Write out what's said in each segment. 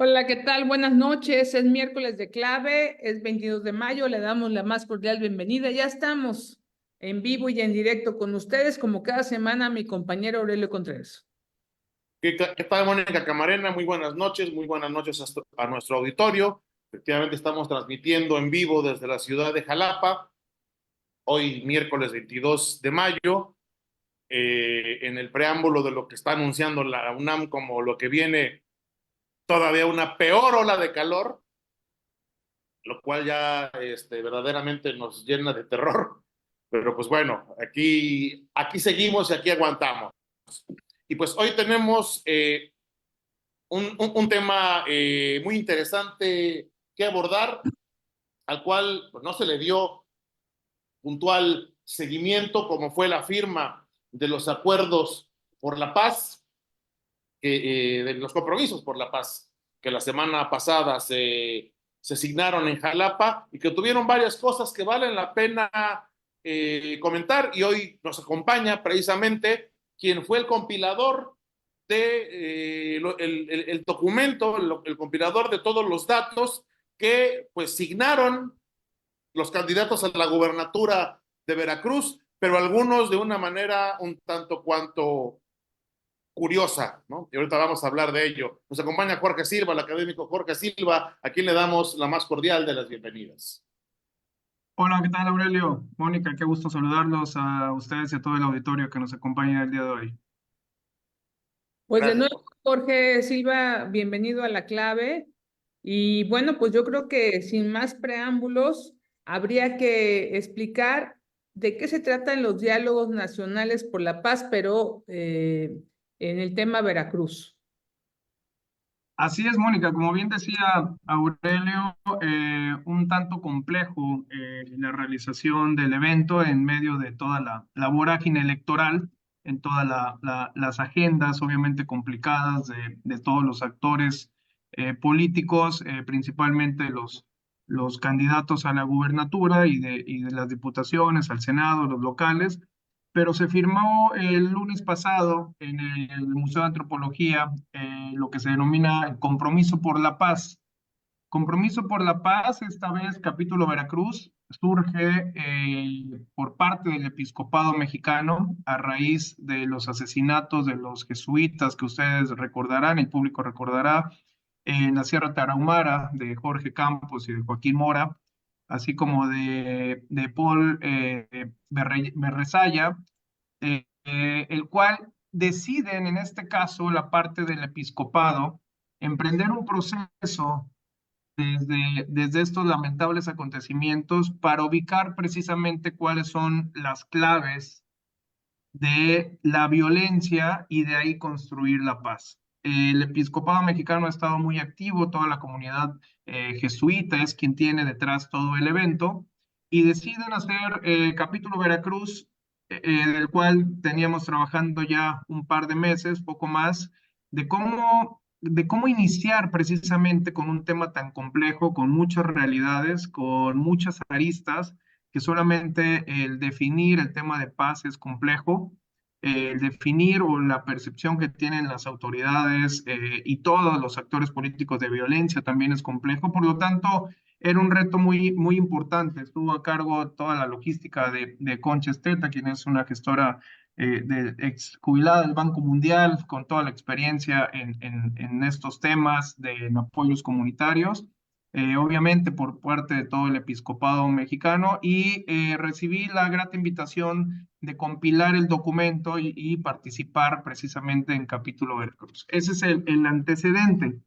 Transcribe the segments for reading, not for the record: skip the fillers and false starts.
Hola, ¿qué tal? Buenas noches. Es miércoles de clave, es 22 de mayo. Le damos la más cordial bienvenida. Ya estamos en vivo y en directo con ustedes, como cada semana, mi compañero Aurelio Contreras. ¿Qué tal, Mónica Camarena? Muy buenas noches a nuestro auditorio. Efectivamente, estamos transmitiendo en vivo desde la ciudad de Jalapa, hoy miércoles 22 de mayo, en el preámbulo de lo que está anunciando la UNAM como lo que viene todavía una peor ola de calor, lo cual ya verdaderamente nos llena de terror. Pero pues bueno, aquí seguimos y aquí aguantamos. Y pues hoy tenemos un tema muy interesante que abordar, al cual pues, no se le dio puntual seguimiento, como fue la firma de los acuerdos por la paz, de los compromisos por la paz, que la semana pasada se signaron en Jalapa y que tuvieron varias cosas que valen la pena comentar. Y hoy nos acompaña precisamente quien fue el compilador de el documento, el compilador de todos los datos que pues signaron los candidatos a la gubernatura de Veracruz, pero algunos de una manera un tanto cuanto curiosa, ¿no? Y ahorita vamos a hablar de ello. Nos acompaña Jorge Silva, el académico Jorge Silva, a quien le damos la más cordial de las bienvenidas. Hola, ¿qué tal, Aurelio? Mónica, qué gusto saludarlos a ustedes y a todo el auditorio que nos acompaña el día de hoy. Pues de Gracias. nuevo, Jorge Silva, bienvenido a la clave. Y bueno, pues yo creo que sin más preámbulos, habría que explicar de qué se tratan los diálogos nacionales por la paz, pero en el tema Veracruz. Así es, Mónica, como bien decía Aurelio, un tanto complejo la realización del evento en medio de toda la vorágine electoral, en todas las agendas obviamente complicadas de todos los actores políticos, principalmente los candidatos a la gubernatura y de las diputaciones, al Senado, los locales, pero se firmó el lunes pasado en el Museo de Antropología lo que se denomina el Compromiso por la Paz. Compromiso por la Paz, esta vez capítulo Veracruz, surge por parte del episcopado mexicano a raíz de los asesinatos de los jesuitas que ustedes recordarán, el público recordará, en la Sierra Tarahumara de Jorge Campos y de Joaquín Mora, así como de Paul Berrezaya, el cual deciden, en este caso, la parte del episcopado, emprender un proceso desde estos lamentables acontecimientos para ubicar precisamente cuáles son las claves de la violencia y de ahí construir la paz. El episcopado mexicano ha estado muy activo, toda la comunidad jesuita es quien tiene detrás todo el evento y deciden hacer capítulo Veracruz, del cual teníamos trabajando ya un par de meses, poco más, de cómo iniciar precisamente con un tema tan complejo, con muchas realidades, con muchas aristas, que solamente el definir el tema de paz es complejo, el definir o la percepción que tienen las autoridades y todos los actores políticos de violencia también es complejo, por lo tanto era un reto muy, muy importante. Estuvo a cargo toda la logística de Concha Esteta, quien es una gestora ex jubilada del Banco Mundial, con toda la experiencia en estos temas de apoyos comunitarios, obviamente por parte de todo el episcopado mexicano, y recibí la grata invitación de compilar el documento y participar precisamente en Capítulo Veracruz. Ese es el antecedente.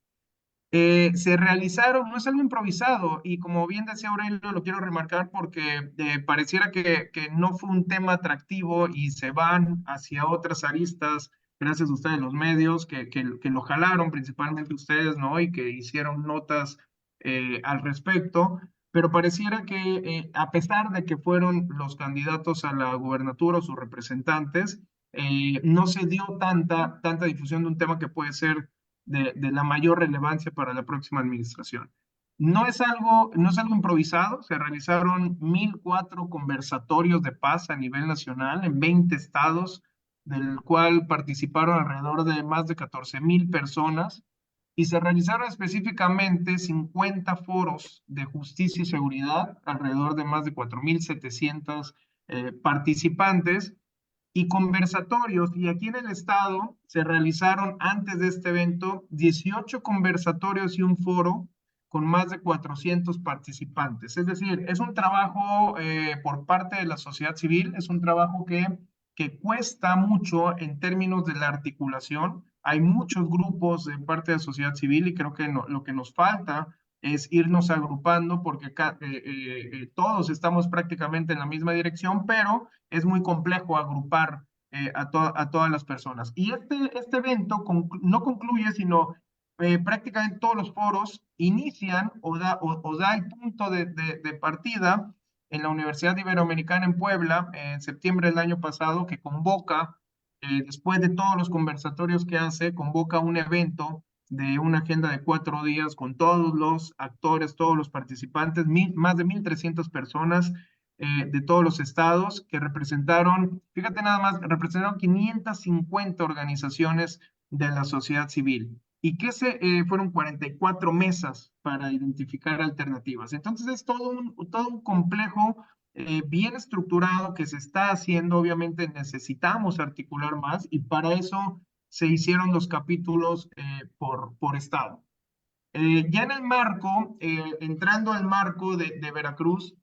Se realizaron, no es algo improvisado, y como bien decía Aurelio, lo quiero remarcar porque pareciera que no fue un tema atractivo y se van hacia otras aristas, gracias a ustedes los medios, que lo jalaron, principalmente ustedes, ¿no? Y que hicieron notas al respecto, pero pareciera que a pesar de que fueron los candidatos a la gubernatura o sus representantes, no se dio tanta difusión de un tema que puede ser de la mayor relevancia para la próxima administración. No es algo improvisado, se realizaron 1,004 conversatorios de paz a nivel nacional en 20 estados, del cual participaron alrededor de más de 14,000 personas, y se realizaron específicamente 50 foros de justicia y seguridad, alrededor de más de 4.700 participantes, y conversatorios. Y aquí en el estado se realizaron antes de este evento 18 conversatorios y un foro con más de 400 participantes. Es decir, es un trabajo por parte de la sociedad civil, es un trabajo que cuesta mucho en términos de la articulación. Hay muchos grupos de parte de la sociedad civil y creo que lo que nos falta es irnos agrupando porque todos estamos prácticamente en la misma dirección, pero es muy complejo agrupar a todas las personas. Y este evento no concluye, sino prácticamente todos los foros inician o da el punto de partida en la Universidad Iberoamericana en Puebla, en septiembre del año pasado, que convoca, después de todos los conversatorios que hace, convoca un evento de una agenda de 4 días con todos los actores, todos los participantes, más de 1.300 personas de todos los estados que representaron, fíjate nada más, representaron 550 organizaciones de la sociedad civil y que fueron 44 mesas para identificar alternativas. Entonces es todo un complejo bien estructurado que se está haciendo. Obviamente necesitamos articular más y para eso se hicieron los capítulos por estado. Ya en el marco, entrando al marco de Veracruz,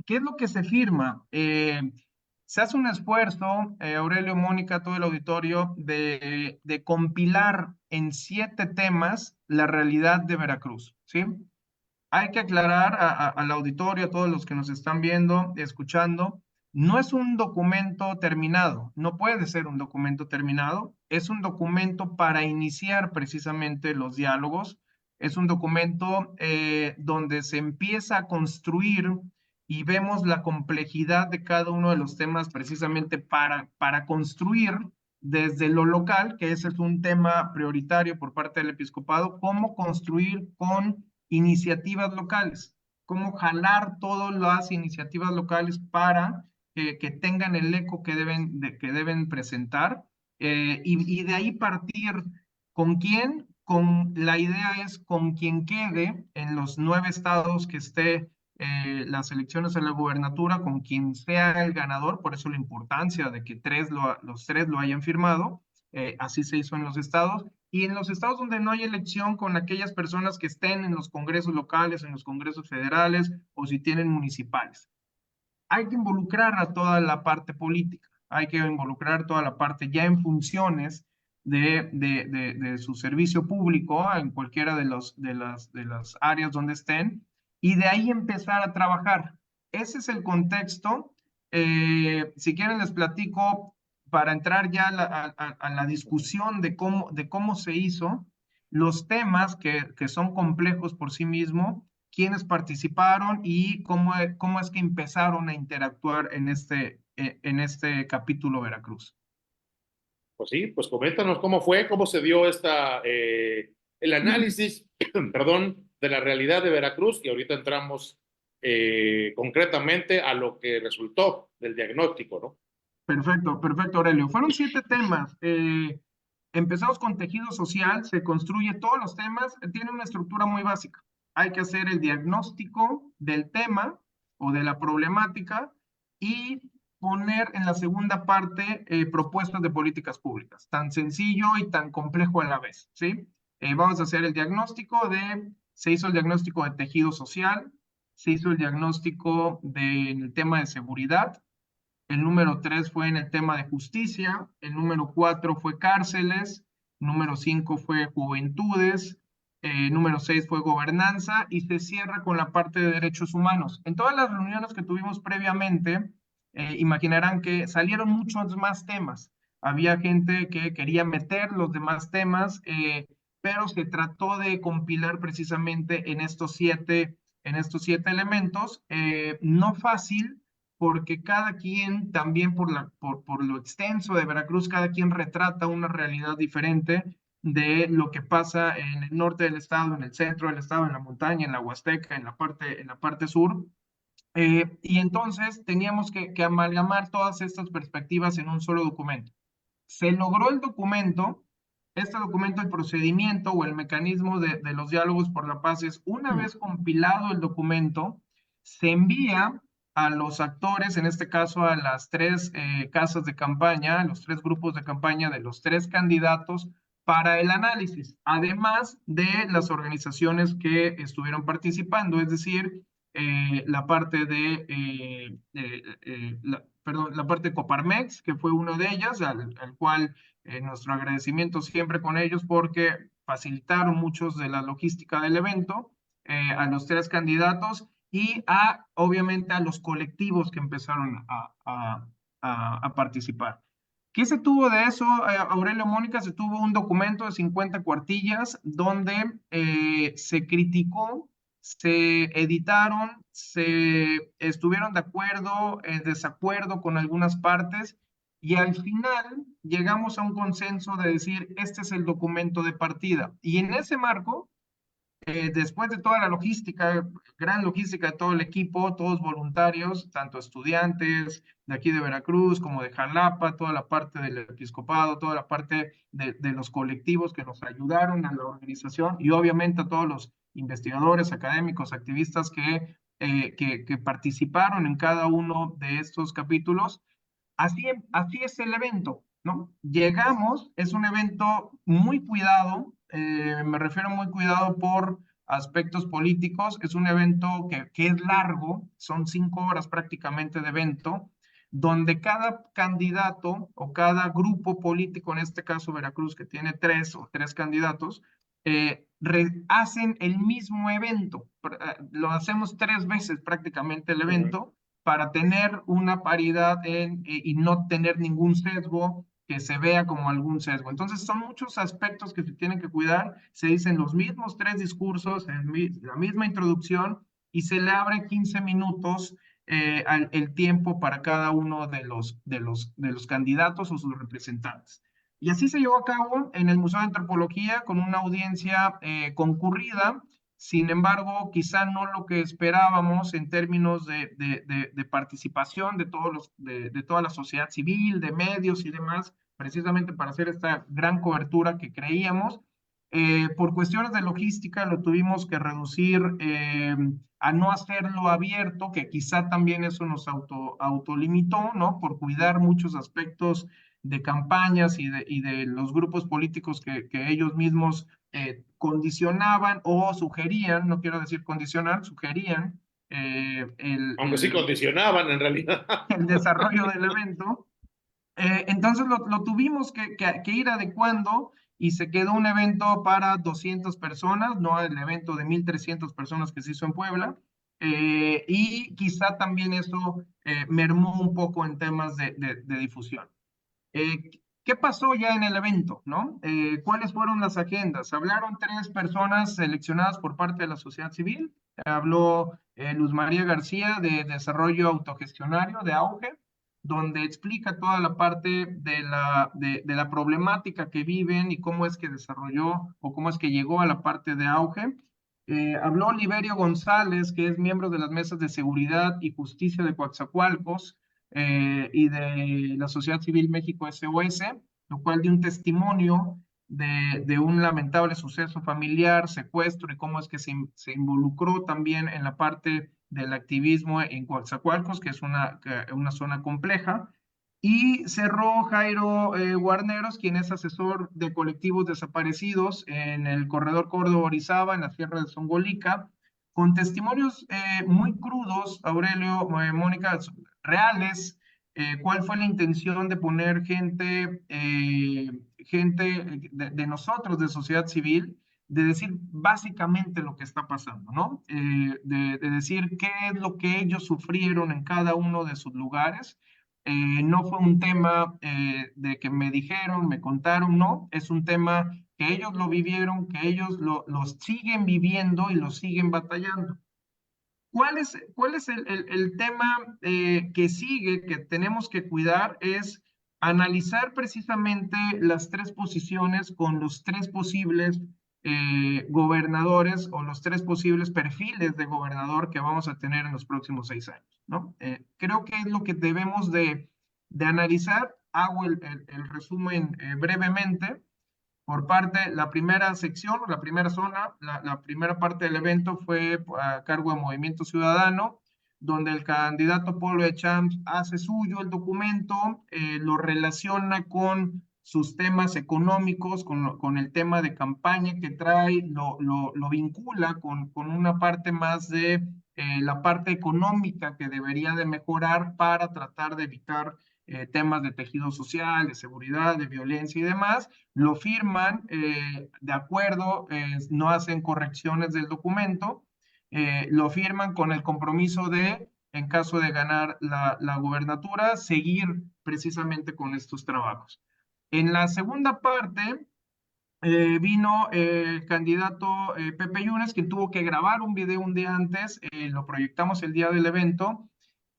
¿qué es lo que se firma? Se hace un esfuerzo, Aurelio, Mónica, todo el auditorio, de compilar en 7 temas la realidad de Veracruz, ¿sí? Hay que aclarar al auditorio, a todos los que nos están viendo, escuchando, no es un documento terminado, no puede ser un documento terminado, es un documento para iniciar precisamente los diálogos, es un documento donde se empieza a construir y vemos la complejidad de cada uno de los temas precisamente para construir desde lo local, que ese es un tema prioritario por parte del episcopado, cómo construir con iniciativas locales, cómo jalar todas las iniciativas locales para que tengan el eco que deben presentar y de ahí partir con quién, con la idea es con quien quede en los 9 estados que esté las elecciones a la gubernatura, con quien sea el ganador, por eso la importancia de que los 3 lo hayan firmado, así se hizo en los estados, y en los estados donde no hay elección, con aquellas personas que estén en los congresos locales, en los congresos federales o si tienen municipales. Hay que involucrar a toda la parte política, hay que involucrar toda la parte ya en funciones de su servicio público en cualquiera de las áreas donde estén y de ahí empezar a trabajar. Ese es el contexto. Si quieren les platico para entrar ya a la discusión de cómo se hizo, los temas que son complejos por sí mismos, quiénes participaron y cómo es que empezaron a interactuar en este capítulo Veracruz. Pues sí, pues coméntanos cómo fue, cómo se dio el análisis, perdón, de la realidad de Veracruz y ahorita entramos concretamente a lo que resultó del diagnóstico, ¿no? Perfecto, perfecto, Aurelio. Fueron 7 temas. Empezamos con tejido social, se construye todos los temas, tiene una estructura muy básica. Hay que hacer el diagnóstico del tema o de la problemática y poner en la segunda parte propuestas de políticas públicas, tan sencillo y tan complejo a la vez, ¿sí? Vamos a hacer se hizo el diagnóstico de tejido social, se hizo el diagnóstico del tema de seguridad, el número 3 fue en el tema de justicia, el número 4 fue cárceles, número 5 fue juventudes, número 6 fue gobernanza y se cierra con la parte de derechos humanos. En todas las reuniones que tuvimos previamente, imaginarán que salieron muchos más temas. Había gente que quería meter los demás temas, pero se trató de compilar precisamente en estos siete elementos. No fácil, porque cada quien también por lo extenso de Veracruz, cada quien retrata una realidad diferente de lo que pasa en el norte del estado, en el centro del estado, en la montaña, en la Huasteca, en la parte sur. Y entonces teníamos que amalgamar todas estas perspectivas en un solo documento. Se logró el documento, este documento, el procedimiento o el mecanismo de los diálogos por la paz es, una vez compilado el documento, se envía a los actores, en este caso a las tres casas de campaña, a los tres grupos de campaña de los tres candidatos, para el análisis, además de las organizaciones que estuvieron participando, es decir, la parte perdón, la parte de Coparmex, que fue una de ellas, al cual nuestro agradecimiento siempre con ellos porque facilitaron muchos de la logística del evento, a los tres candidatos y obviamente a los colectivos que empezaron a participar. ¿Qué se tuvo de eso, Aurelio, Mónica? Se tuvo un documento de 50 cuartillas donde se criticó, se editaron, se estuvieron de acuerdo, en desacuerdo con algunas partes, y al final llegamos a un consenso de decir, este es el documento de partida. Y en ese marco, después de toda la logística, gran logística de todo el equipo, todos voluntarios, tanto estudiantes de aquí de Veracruz como de Jalapa, toda la parte del episcopado, toda la parte de los colectivos que nos ayudaron a la organización y obviamente a todos los investigadores, académicos, activistas que participaron en cada uno de estos capítulos. Así es el evento, ¿no? Llegamos, es un evento muy cuidado, me refiero muy cuidado por aspectos políticos, es un evento que es largo, son 5 horas prácticamente de evento, donde cada candidato o cada grupo político, en este caso Veracruz, que tiene tres candidatos, hacen el mismo evento. Lo hacemos 3 veces prácticamente el evento para tener una paridad y no tener ningún sesgo que se vea como algún sesgo. Entonces son muchos aspectos que se tienen que cuidar, se dicen los mismos 3 discursos, la misma introducción y se le abre 15 minutos el tiempo para cada uno de los candidatos o sus representantes. Y así se llevó a cabo en el Museo de Antropología con una audiencia concurrida. Sin embargo, quizá no lo que esperábamos en términos de participación de toda la sociedad civil, de medios y demás, precisamente para hacer esta gran cobertura que creíamos. Por cuestiones de logística lo tuvimos que reducir a no hacerlo abierto, que quizá también eso nos autolimitó, ¿no? Por cuidar muchos aspectos de campañas y de los grupos políticos que ellos mismos condicionaban o sugerían, no quiero decir condicionar, sugerían Aunque sí condicionaban en realidad. el desarrollo del evento. Entonces lo tuvimos que ir adecuando y se quedó un evento para 200 personas, no el evento de 1,300 personas que se hizo en Puebla. Y quizá también eso mermó un poco en temas de difusión. ¿Qué pasó ya en el evento, no? ¿Cuáles fueron las agendas? Hablaron 3 personas seleccionadas por parte de la sociedad civil. Habló Luz María García de Desarrollo Autogestionario de Auge, donde explica toda la parte de la problemática que viven y cómo es que desarrolló o cómo es que llegó a la parte de Auge. Habló Oliverio González, que es miembro de las mesas de seguridad y justicia de Coatzacoalcos, y de la Sociedad Civil México SOS, lo cual dio un testimonio de un lamentable suceso familiar, secuestro y cómo es que se involucró también en la parte del activismo en Coatzacoalcos, que es una zona compleja. Y cerró Jairo Guarneros, quien es asesor de colectivos desaparecidos en el corredor Córdoba-Orizaba, en la Sierra de Zongolica, con testimonios muy crudos, Aurelio, Mónica, reales. ¿Cuál fue la intención de poner gente de nosotros, de sociedad civil, de decir básicamente lo que está pasando, ¿no? De decir qué es lo que ellos sufrieron en cada uno de sus lugares. No fue un tema de que me dijeron, me contaron, no, es un tema que ellos lo vivieron, que ellos lo siguen viviendo y lo siguen batallando. ¿Cuál es el tema que sigue, que tenemos que cuidar? Es analizar precisamente las 3 posiciones con los 3 posibles gobernadores o los 3 posibles perfiles de gobernador que vamos a tener en los próximos 6 años, ¿no? Creo que es lo que debemos de analizar. Hago el resumen brevemente. Por parte, la primera sección, la primera zona, la primera parte del evento fue a cargo de Movimiento Ciudadano, donde el candidato Polo Echamps hace suyo el documento, lo relaciona con sus temas económicos, con el tema de campaña que trae, lo vincula con una parte más de la parte económica que debería de mejorar para tratar de evitar temas de tejido social, de seguridad, de violencia y demás. Lo firman de acuerdo, no hacen correcciones del documento, lo firman con el compromiso de, en caso de ganar la gubernatura, seguir precisamente con estos trabajos. En la segunda parte vino el candidato Pepe Yunes, quien tuvo que grabar un video un día antes, lo proyectamos el día del evento,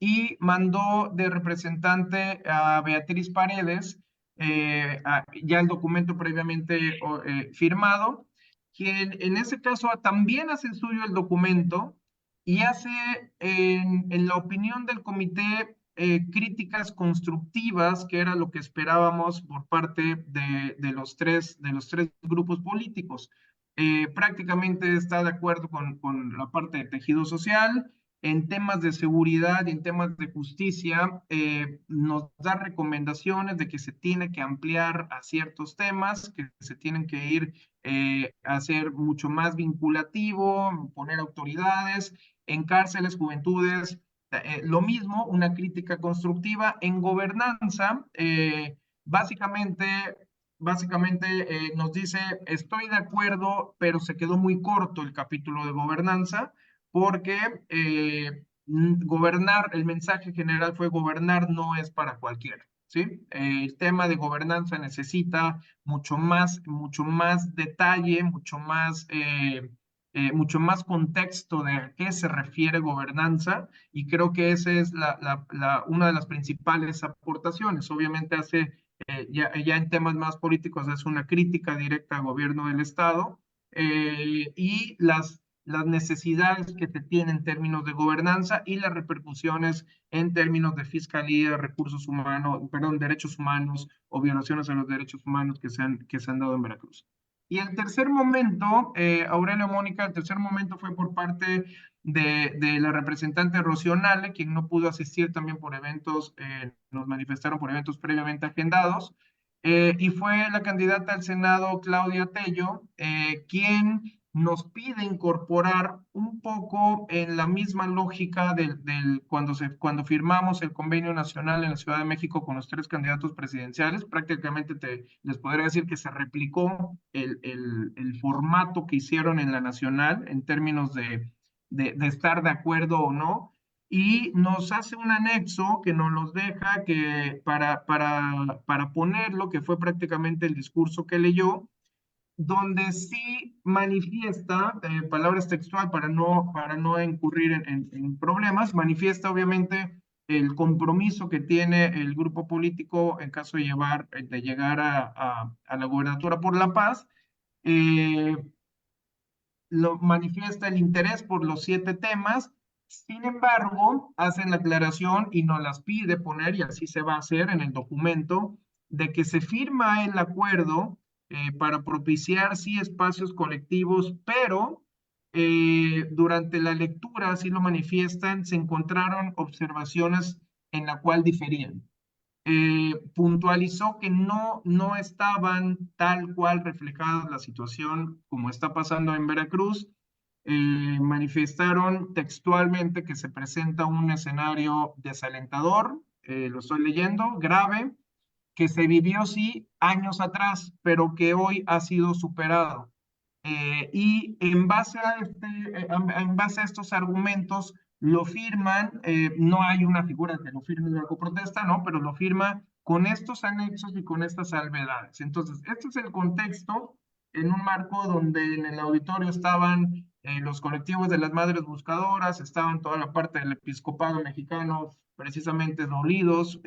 y mandó de representante a Beatriz Paredes, ya el documento previamente firmado, quien en ese caso también hace suyo el documento y hace, en la opinión del comité, críticas constructivas, que era lo que esperábamos por parte de los tres grupos políticos. Prácticamente está de acuerdo con la parte de tejido social. En temas de seguridad y en temas de justicia, nos da recomendaciones de que se tiene que ampliar a ciertos temas, que se tienen que ir a ser mucho más vinculativo, poner autoridades en cárceles, juventudes, lo mismo, una crítica constructiva en gobernanza. Básicamente, nos dice, estoy de acuerdo, pero se quedó muy corto el capítulo de gobernanza, porque gobernar, el mensaje general fue gobernar no es para cualquiera, ¿sí? El tema de gobernanza necesita mucho más detalle, mucho más contexto de a qué se refiere gobernanza, y creo que esa es una de las principales aportaciones. Obviamente ya en temas más políticos es una crítica directa al gobierno del Estado, y las necesidades que se tienen en términos de gobernanza y las repercusiones en términos de fiscalía, recursos humanos, perdón, derechos humanos o violaciones a los derechos humanos que se han dado en Veracruz. Y el tercer momento, Aurelio Mónica, el tercer momento fue por parte de la representante Rocío Nale, quien no pudo asistir también por eventos, nos manifestaron por eventos previamente agendados, y fue la candidata al Senado, Claudia Tello, quien nos pide incorporar un poco en la misma lógica cuando firmamos el convenio nacional en la Ciudad de México con los tres candidatos presidenciales. Prácticamente les podría decir que se replicó el formato que hicieron en la nacional en términos de estar de acuerdo o no, y nos hace un anexo que nos los deja para ponerlo, que fue prácticamente el discurso que leyó, donde sí manifiesta, palabras textual para no incurrir en problemas, manifiesta obviamente el compromiso que tiene el grupo político en caso de llegar a la gobernatura por la paz. Lo manifiesta el interés por los 7 temas. Sin embargo, hacen la aclaración y nos las pide poner, y así se va a hacer en el documento, de que se firma el acuerdo para propiciar sí espacios colectivos, pero durante la lectura, así lo manifiestan, se encontraron observaciones en la cual diferían. Puntualizó que no estaban tal cual reflejadas la situación como está pasando en Veracruz. Manifestaron textualmente que se presenta un escenario desalentador, lo estoy leyendo, grave, que se vivió sí años atrás, pero que hoy ha sido superado. Y en base a estos argumentos lo firman, no hay una figura que lo firme bajo protesta, ¿no? Pero lo firma con estos anexos y con estas salvedades. Entonces, este es el contexto en un marco donde en el auditorio estaban los colectivos de las madres buscadoras, estaban toda la parte del episcopado mexicano precisamente dolidos,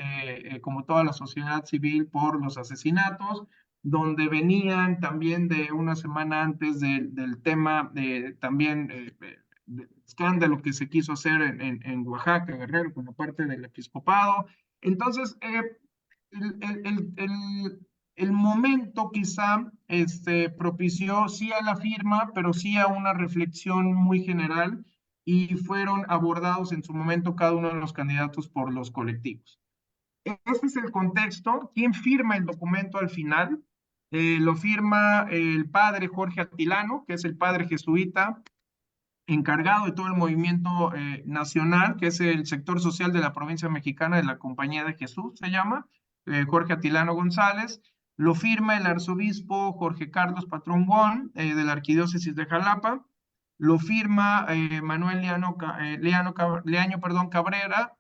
como toda la sociedad civil por los asesinatos, donde venían también de una semana antes del tema también de escándalo que se quiso hacer en Oaxaca, Guerrero, con la parte del episcopado. Entonces, el momento quizá propició sí a la firma, pero sí a una reflexión muy general y fueron abordados en su momento cada uno de los candidatos por los colectivos. Ese es el contexto. ¿Quién firma el documento al final? Lo firma el padre Jorge Atilano, que es el padre jesuita encargado de todo el movimiento nacional, que es el sector social de la provincia mexicana de la Compañía de Jesús, se llama, Jorge Atilano González. Lo firma el arzobispo Jorge Carlos Patrón Wong, de la Arquidiócesis de Jalapa. Lo firma Manuel Leaño, perdón, Carrera,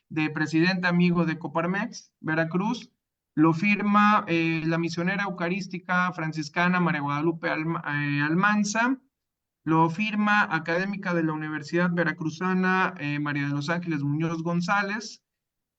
de presidente amigo de Coparmex, Veracruz. Lo firma la misionera eucarística franciscana María Guadalupe Almanza. Lo firma académica de la Universidad Veracruzana, María de los Ángeles Muñoz González,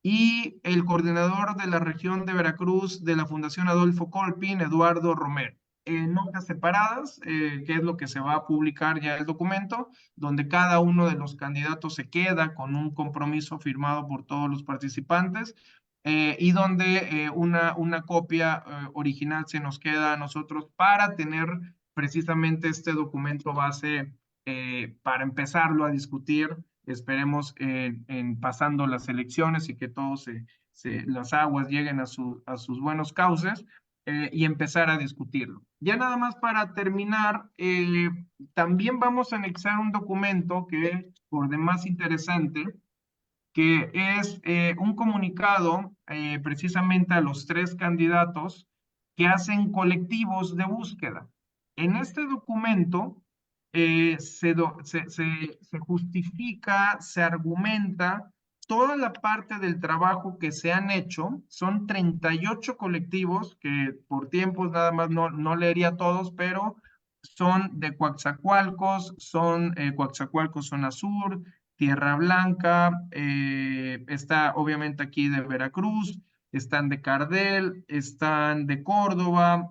y el coordinador de la región de Veracruz de la Fundación Adolfo Colpin, Eduardo Romero. En hojas separadas, que es lo que se va a publicar ya el documento, donde cada uno de los candidatos se queda con un compromiso firmado por todos los participantes, y donde una copia original se nos queda a nosotros para tener precisamente este documento base para empezarlo a discutir. Esperemos en pasando las elecciones y que todos las aguas lleguen a sus buenos cauces, y empezar a discutirlo. Ya nada más para terminar, también vamos a anexar un documento que es por demás interesante, que es un comunicado precisamente a los tres candidatos que hacen colectivos de búsqueda. En este documento se justifica, se argumenta toda la parte del trabajo que se han hecho. Son 38 colectivos que por tiempos nada más no leería todos, pero son de Coatzacoalcos, son Coatzacoalcos Zona Sur, Tierra Blanca, está obviamente aquí de Veracruz, están de Cardel, están de Córdoba,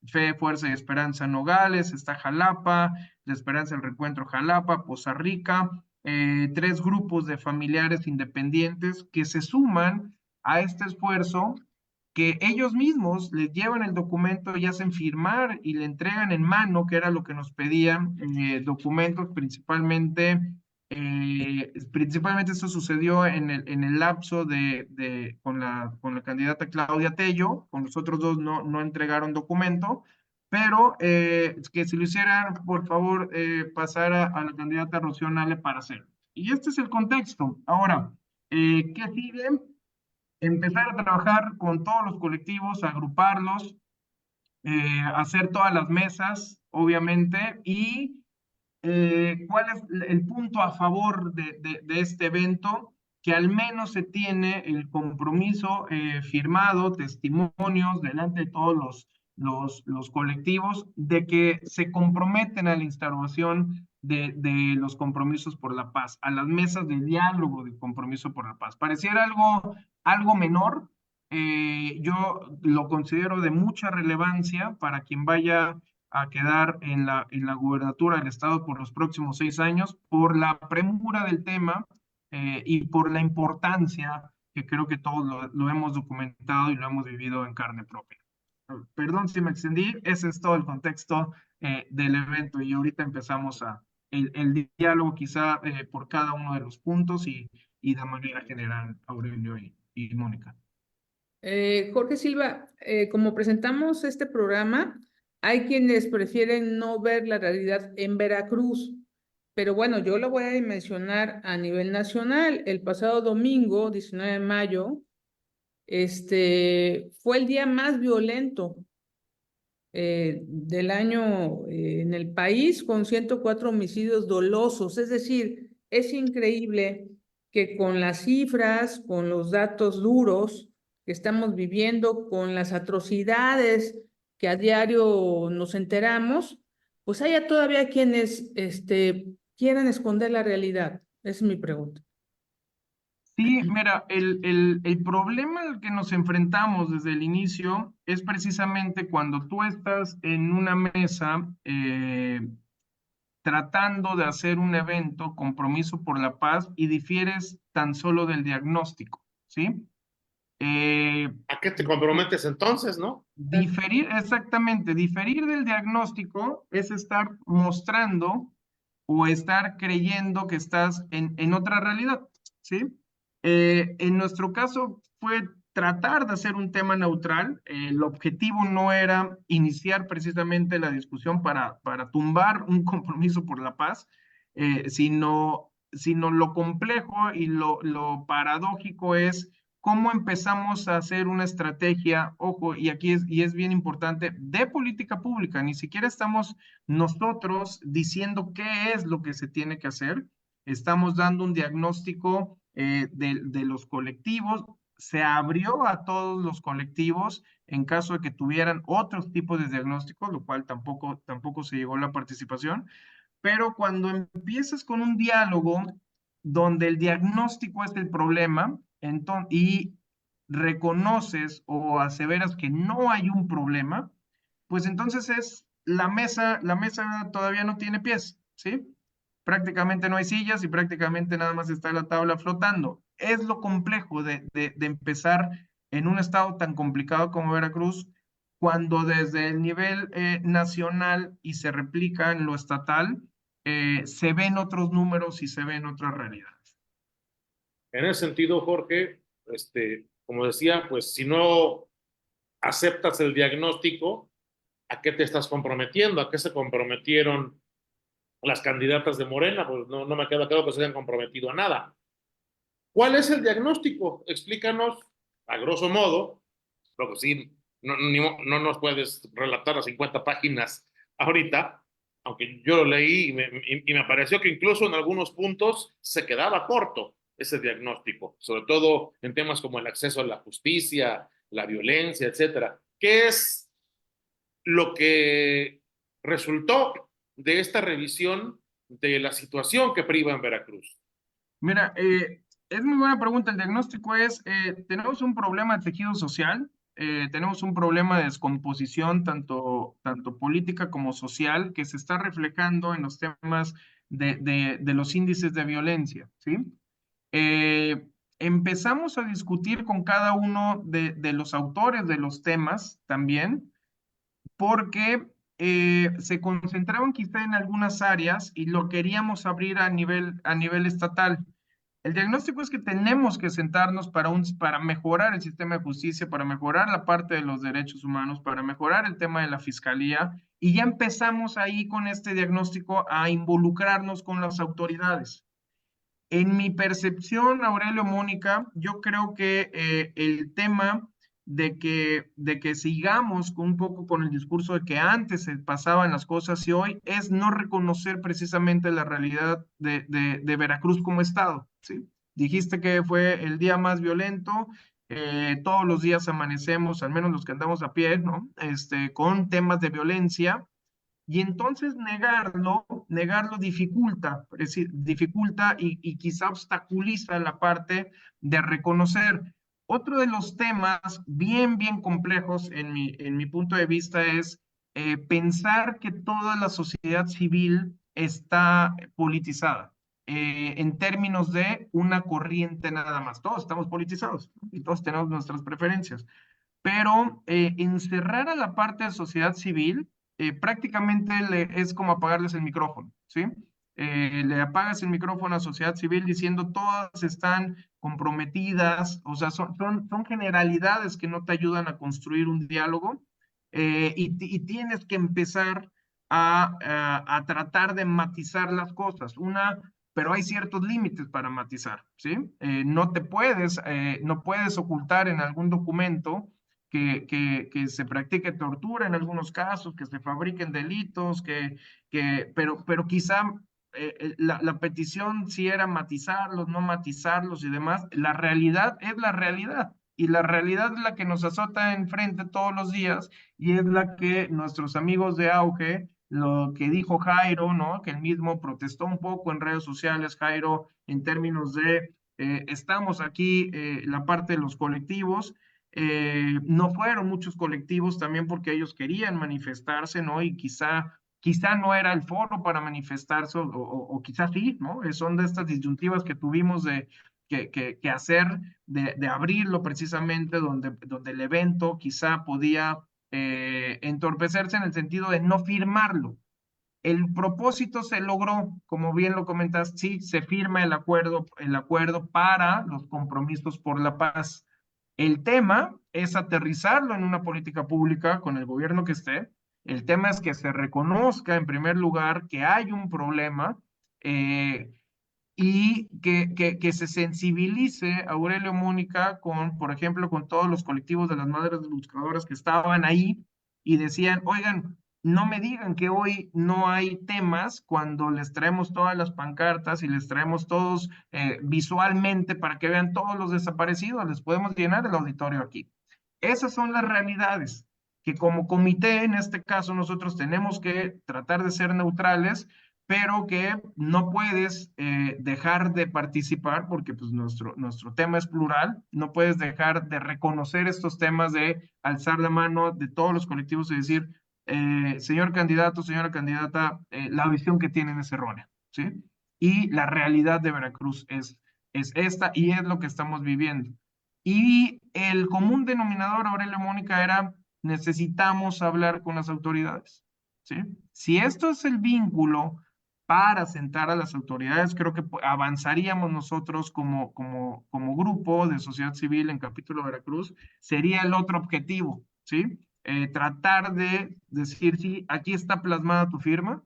Fe, Fuerza y Esperanza Nogales, está Jalapa, La Esperanza, el Reencuentro Jalapa, Poza Rica, tres grupos de familiares independientes que se suman a este esfuerzo, que ellos mismos les llevan el documento y hacen firmar y le entregan en mano, que era lo que nos pedían, documentos principalmente esto sucedió en el lapso con la candidata Claudia Tello. Con los otros dos no entregaron documento, pero que si lo hicieran, por favor, pasar a la candidata Rocío Nale para hacerlo. Y este es el contexto. Ahora, ¿qué sigue? Empezar a trabajar con todos los colectivos, agruparlos, hacer todas las mesas, obviamente, y ¿cuál es el punto a favor de este evento? Que al menos se tiene el compromiso firmado, testimonios delante de todos los colectivos, de que se comprometen a la instauración de los compromisos por la paz, a las mesas de diálogo de compromiso por la paz. Pareciera algo menor. Yo lo considero de mucha relevancia para quien vaya a quedar en la gubernatura del estado por los próximos 6 años, por la premura del tema, y por la importancia que creo que todos lo hemos documentado y lo hemos vivido en carne propia. Perdón si me extendí, ese es todo el contexto del evento, y ahorita empezamos el diálogo quizá por cada uno de los puntos y de manera general, Aurelio y Mónica. Jorge Silva, como presentamos este programa, hay quienes prefieren no ver la realidad en Veracruz, pero bueno, yo lo voy a mencionar a nivel nacional. El pasado domingo, 19 de mayo, fue el día más violento del año en el país, con 104 homicidios dolosos. Es decir, es increíble que con las cifras, con los datos duros que estamos viviendo, con las atrocidades que a diario nos enteramos, pues haya todavía quienes quieran esconder la realidad. Esa es mi pregunta. Sí, mira, el problema al que nos enfrentamos desde el inicio es precisamente cuando tú estás en una mesa tratando de hacer un evento, compromiso por la paz, y difieres tan solo del diagnóstico, ¿sí? ¿A qué te comprometes entonces, no? Diferir, exactamente, diferir del diagnóstico es estar mostrando o estar creyendo que estás en otra realidad, ¿sí? En nuestro caso fue tratar de hacer un tema neutral. El objetivo no era iniciar precisamente la discusión para tumbar un compromiso por la paz, sino lo complejo y lo paradójico es cómo empezamos a hacer una estrategia, ojo, y es bien importante, de política pública. Ni siquiera estamos nosotros diciendo qué es lo que se tiene que hacer. Estamos dando un diagnóstico de los colectivos. Se abrió a todos los colectivos en caso de que tuvieran otros tipos de diagnósticos, lo cual tampoco se llegó a la participación. Pero cuando empiezas con un diálogo donde el diagnóstico es el problema y reconoces o aseveras que no hay un problema, pues entonces es la mesa todavía no tiene pies, ¿sí? Prácticamente no hay sillas y prácticamente nada más está la tabla flotando. Es lo complejo de empezar en un estado tan complicado como Veracruz, cuando desde el nivel nacional y se replica en lo estatal, se ven otros números y se ven otras realidades. En ese sentido, Jorge, como decía, pues si no aceptas el diagnóstico, ¿a qué te estás comprometiendo? ¿A qué se comprometieron las candidatas de Morena? Pues no me queda claro que se hayan comprometido a nada. ¿Cuál es el diagnóstico? Explícanos, a grosso modo, porque sí, no nos puedes relatar las 50 páginas ahorita, aunque yo lo leí y me pareció que incluso en algunos puntos se quedaba corto ese diagnóstico, sobre todo en temas como el acceso a la justicia, la violencia, etcétera. ¿Qué es lo que resultó de esta revisión de la situación que priva en Veracruz? Mira, es muy buena pregunta. El diagnóstico es, tenemos un problema de tejido social, tenemos un problema de descomposición tanto política como social que se está reflejando en los temas de los índices de violencia, ¿sí? Empezamos a discutir con cada uno de los autores de los temas también, porque se concentraban quizá en algunas áreas y lo queríamos abrir a nivel estatal. El diagnóstico es que tenemos que sentarnos para mejorar el sistema de justicia, para mejorar la parte de los derechos humanos, para mejorar el tema de la fiscalía, y ya empezamos ahí con este diagnóstico a involucrarnos con las autoridades. En mi percepción, Aurelio, Mónica, yo creo que el tema de que sigamos un poco con el discurso de que antes se pasaban las cosas y hoy es no reconocer precisamente la realidad de Veracruz como estado, ¿sí? Dijiste que fue el día más violento, todos los días amanecemos, al menos los que andamos a pie, ¿no? Con temas de violencia. Y entonces negarlo dificulta, es decir, dificulta y quizá obstaculiza la parte de reconocer. Otro de los temas bien complejos en mi punto de vista es pensar que toda la sociedad civil está politizada. En términos de una corriente nada más. Todos estamos politizados, ¿no? Y todos tenemos nuestras preferencias, pero encerrar a la parte de sociedad civil prácticamente es como apagarles el micrófono, ¿sí? Le apagas el micrófono a sociedad civil diciendo todas están comprometidas, o sea, son generalidades que no te ayudan a construir un diálogo y tienes que empezar a tratar de matizar las cosas. Pero hay ciertos límites para matizar, ¿sí? No puedes ocultar en algún documento que se practique tortura en algunos casos, que se fabriquen delitos, pero quizá la petición sí era matizarlos, no matizarlos y demás. La realidad es la realidad. Y la realidad es la que nos azota enfrente todos los días y es la que nuestros amigos de Auge, lo que dijo Jairo, ¿no? Que él mismo protestó un poco en redes sociales, Jairo, en términos de estamos aquí, la parte de los colectivos. No fueron muchos colectivos también porque ellos querían manifestarse, ¿no? Y quizá no era el foro para manifestarse, o quizá sí, ¿no? Son de estas disyuntivas que tuvimos que hacer de abrirlo precisamente donde el evento quizá podía entorpecerse en el sentido de no firmarlo. El propósito se logró, como bien lo comentas, sí, se firma el acuerdo para los compromisos por la paz. El tema es aterrizarlo en una política pública con el gobierno que esté. El tema es que se reconozca en primer lugar que hay un problema, y que se sensibilice Aurelio Mónica con, por ejemplo, con todos los colectivos de las madres buscadoras que estaban ahí y decían, oigan, no me digan que hoy no hay temas cuando les traemos todas las pancartas y les traemos todos visualmente para que vean todos los desaparecidos, les podemos llenar el auditorio aquí. Esas son las realidades que como comité, en este caso, nosotros tenemos que tratar de ser neutrales, pero que no puedes dejar de participar porque pues, nuestro tema es plural, no puedes dejar de reconocer estos temas, de alzar la mano de todos los colectivos y decir, señor candidato, señora candidata, la visión que tienen es errónea, ¿sí? Y la realidad de Veracruz es esta y es lo que estamos viviendo. Y el común denominador, Aurelio Mónica, era necesitamos hablar con las autoridades, ¿sí? Si esto es el vínculo para sentar a las autoridades, creo que avanzaríamos nosotros como grupo de sociedad civil en Capítulo Veracruz, sería el otro objetivo, ¿sí? Tratar de decir, sí, aquí está plasmada tu firma,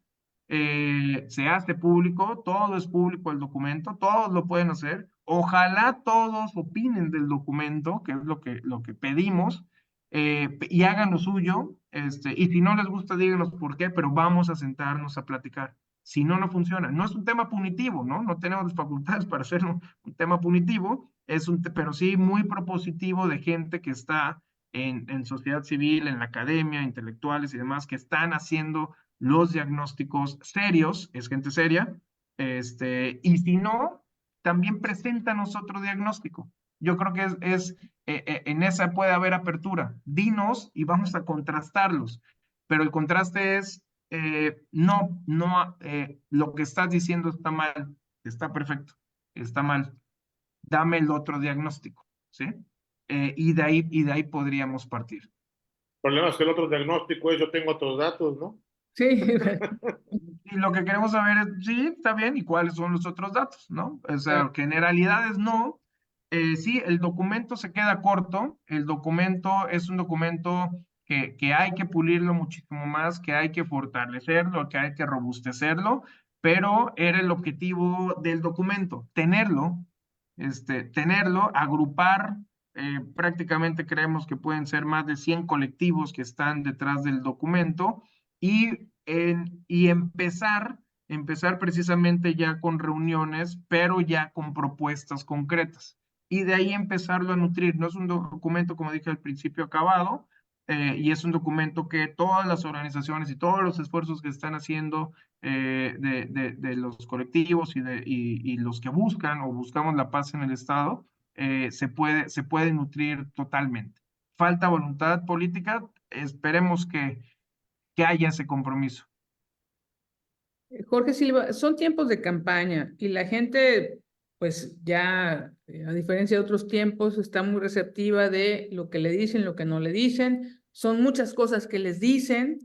se hace público, todo es público el documento, todos lo pueden hacer, ojalá todos opinen del documento, que es lo que pedimos, y hagan lo suyo, y si no les gusta, díganos por qué, pero vamos a sentarnos a platicar. Si no, no funciona. No es un tema punitivo, ¿no? No tenemos las facultades para hacer un tema punitivo, pero sí muy propositivo de gente que está en sociedad civil, en la academia, intelectuales y demás, que están haciendo los diagnósticos serios, es gente seria, y si no, también preséntanos otro diagnóstico. Yo creo que en esa puede haber apertura. Dinos y vamos a contrastarlos, pero el contraste es lo que estás diciendo está mal, está perfecto, está mal, dame el otro diagnóstico, ¿sí? Y de ahí podríamos partir. El problema es que el otro diagnóstico es yo tengo otros datos, ¿no? Sí, Y lo que queremos saber es, sí, está bien, ¿y cuáles son los otros datos, no? O sea, generalidades no. Sí, el documento se queda corto, el documento es un documento que hay que pulirlo muchísimo más, que hay que fortalecerlo, que hay que robustecerlo, pero era el objetivo del documento, tenerlo, agrupar, prácticamente creemos que pueden ser más de 100 colectivos que están detrás del documento y empezar precisamente ya con reuniones, pero ya con propuestas concretas. Y de ahí empezarlo a nutrir. No es un documento, como dije al principio, acabado, y es un documento que todas las organizaciones y todos los esfuerzos que están haciendo de los colectivos y los que buscan o buscamos la paz en el Estado, se puede nutrir totalmente. Falta voluntad política, esperemos que haya ese compromiso. Jorge Silva, son tiempos de campaña y la gente, pues ya, a diferencia de otros tiempos, está muy receptiva de lo que le dicen, lo que no le dicen. Son muchas cosas que les dicen.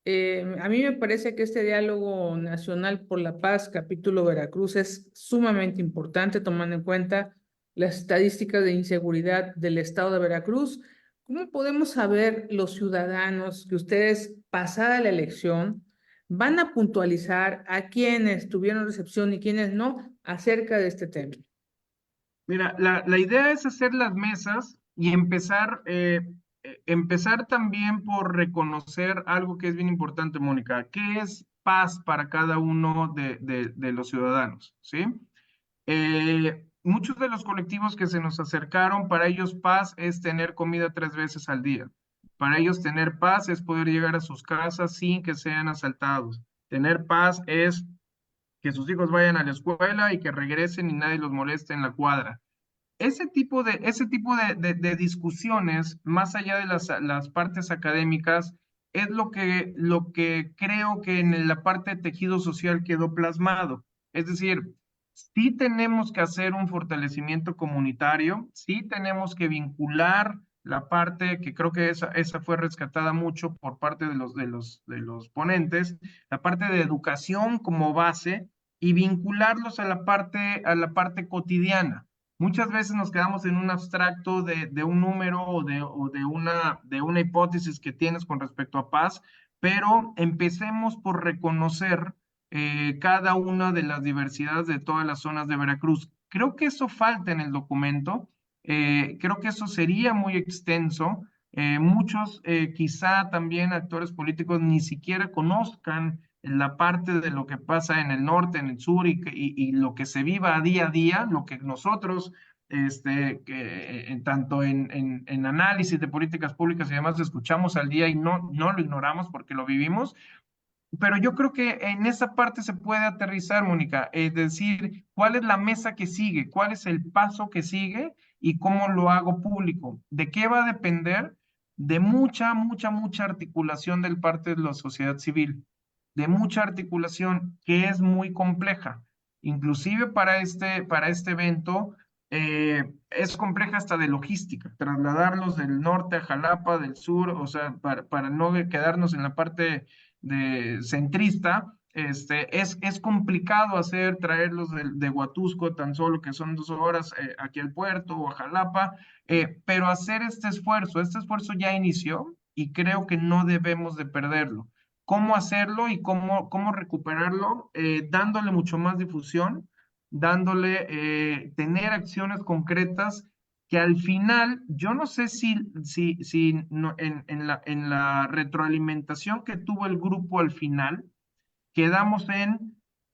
A mí me parece que este diálogo nacional por la paz, capítulo Veracruz, es sumamente importante, tomando en cuenta las estadísticas de inseguridad del estado de Veracruz. ¿Cómo podemos saber los ciudadanos que ustedes, pasada la elección, van a puntualizar a quienes tuvieron recepción y quienes no acerca de este tema? Mira, la idea es hacer las mesas y empezar también por reconocer algo que es bien importante, Mónica. ¿Qué es paz para cada uno de los ciudadanos? ¿Sí? Muchos de los colectivos que se nos acercaron, para ellos paz es tener comida 3 veces al día. Para ellos tener paz es poder llegar a sus casas sin que sean asaltados. Tener paz es que sus hijos vayan a la escuela y que regresen y nadie los moleste en la cuadra. Ese tipo de discusiones, más allá de las partes académicas, es lo que creo que en la parte de tejido social quedó plasmado. Es decir, Sí tenemos que hacer un fortalecimiento comunitario, sí tenemos que vincular la parte que creo que esa fue rescatada mucho por parte de los ponentes, la parte de educación como base y vincularlos a la parte cotidiana. Muchas veces nos quedamos en un abstracto de un número o de una hipótesis que tienes con respecto a paz, pero empecemos por reconocer cada una de las diversidades de todas las zonas de Veracruz. Creo que eso falta en el documento, creo que eso sería muy extenso. Muchos, quizá también actores políticos, ni siquiera conozcan la parte de lo que pasa en el norte, en el sur y lo que se viva a día, lo que nosotros, tanto en análisis de políticas públicas y demás, escuchamos al día y no lo ignoramos porque lo vivimos. Pero yo creo que en esa parte se puede aterrizar, Mónica, es decir, cuál es la mesa que sigue, cuál es el paso que sigue y cómo lo hago público. ¿De qué va a depender? De mucha articulación del parte de la sociedad civil, de mucha articulación que es muy compleja. Inclusive para este evento es compleja hasta de logística, trasladarlos del norte a Jalapa, del sur, o sea, para no quedarnos en la parte de centrista, es complicado traerlos de Huatusco tan solo que son 2 horas aquí al puerto o a Jalapa, pero hacer este esfuerzo ya inició y creo que no debemos de perderlo. ¿Cómo hacerlo y cómo recuperarlo? Dándole mucho más difusión, tener acciones concretas que al final, yo no sé si en la retroalimentación que tuvo el grupo al final, quedamos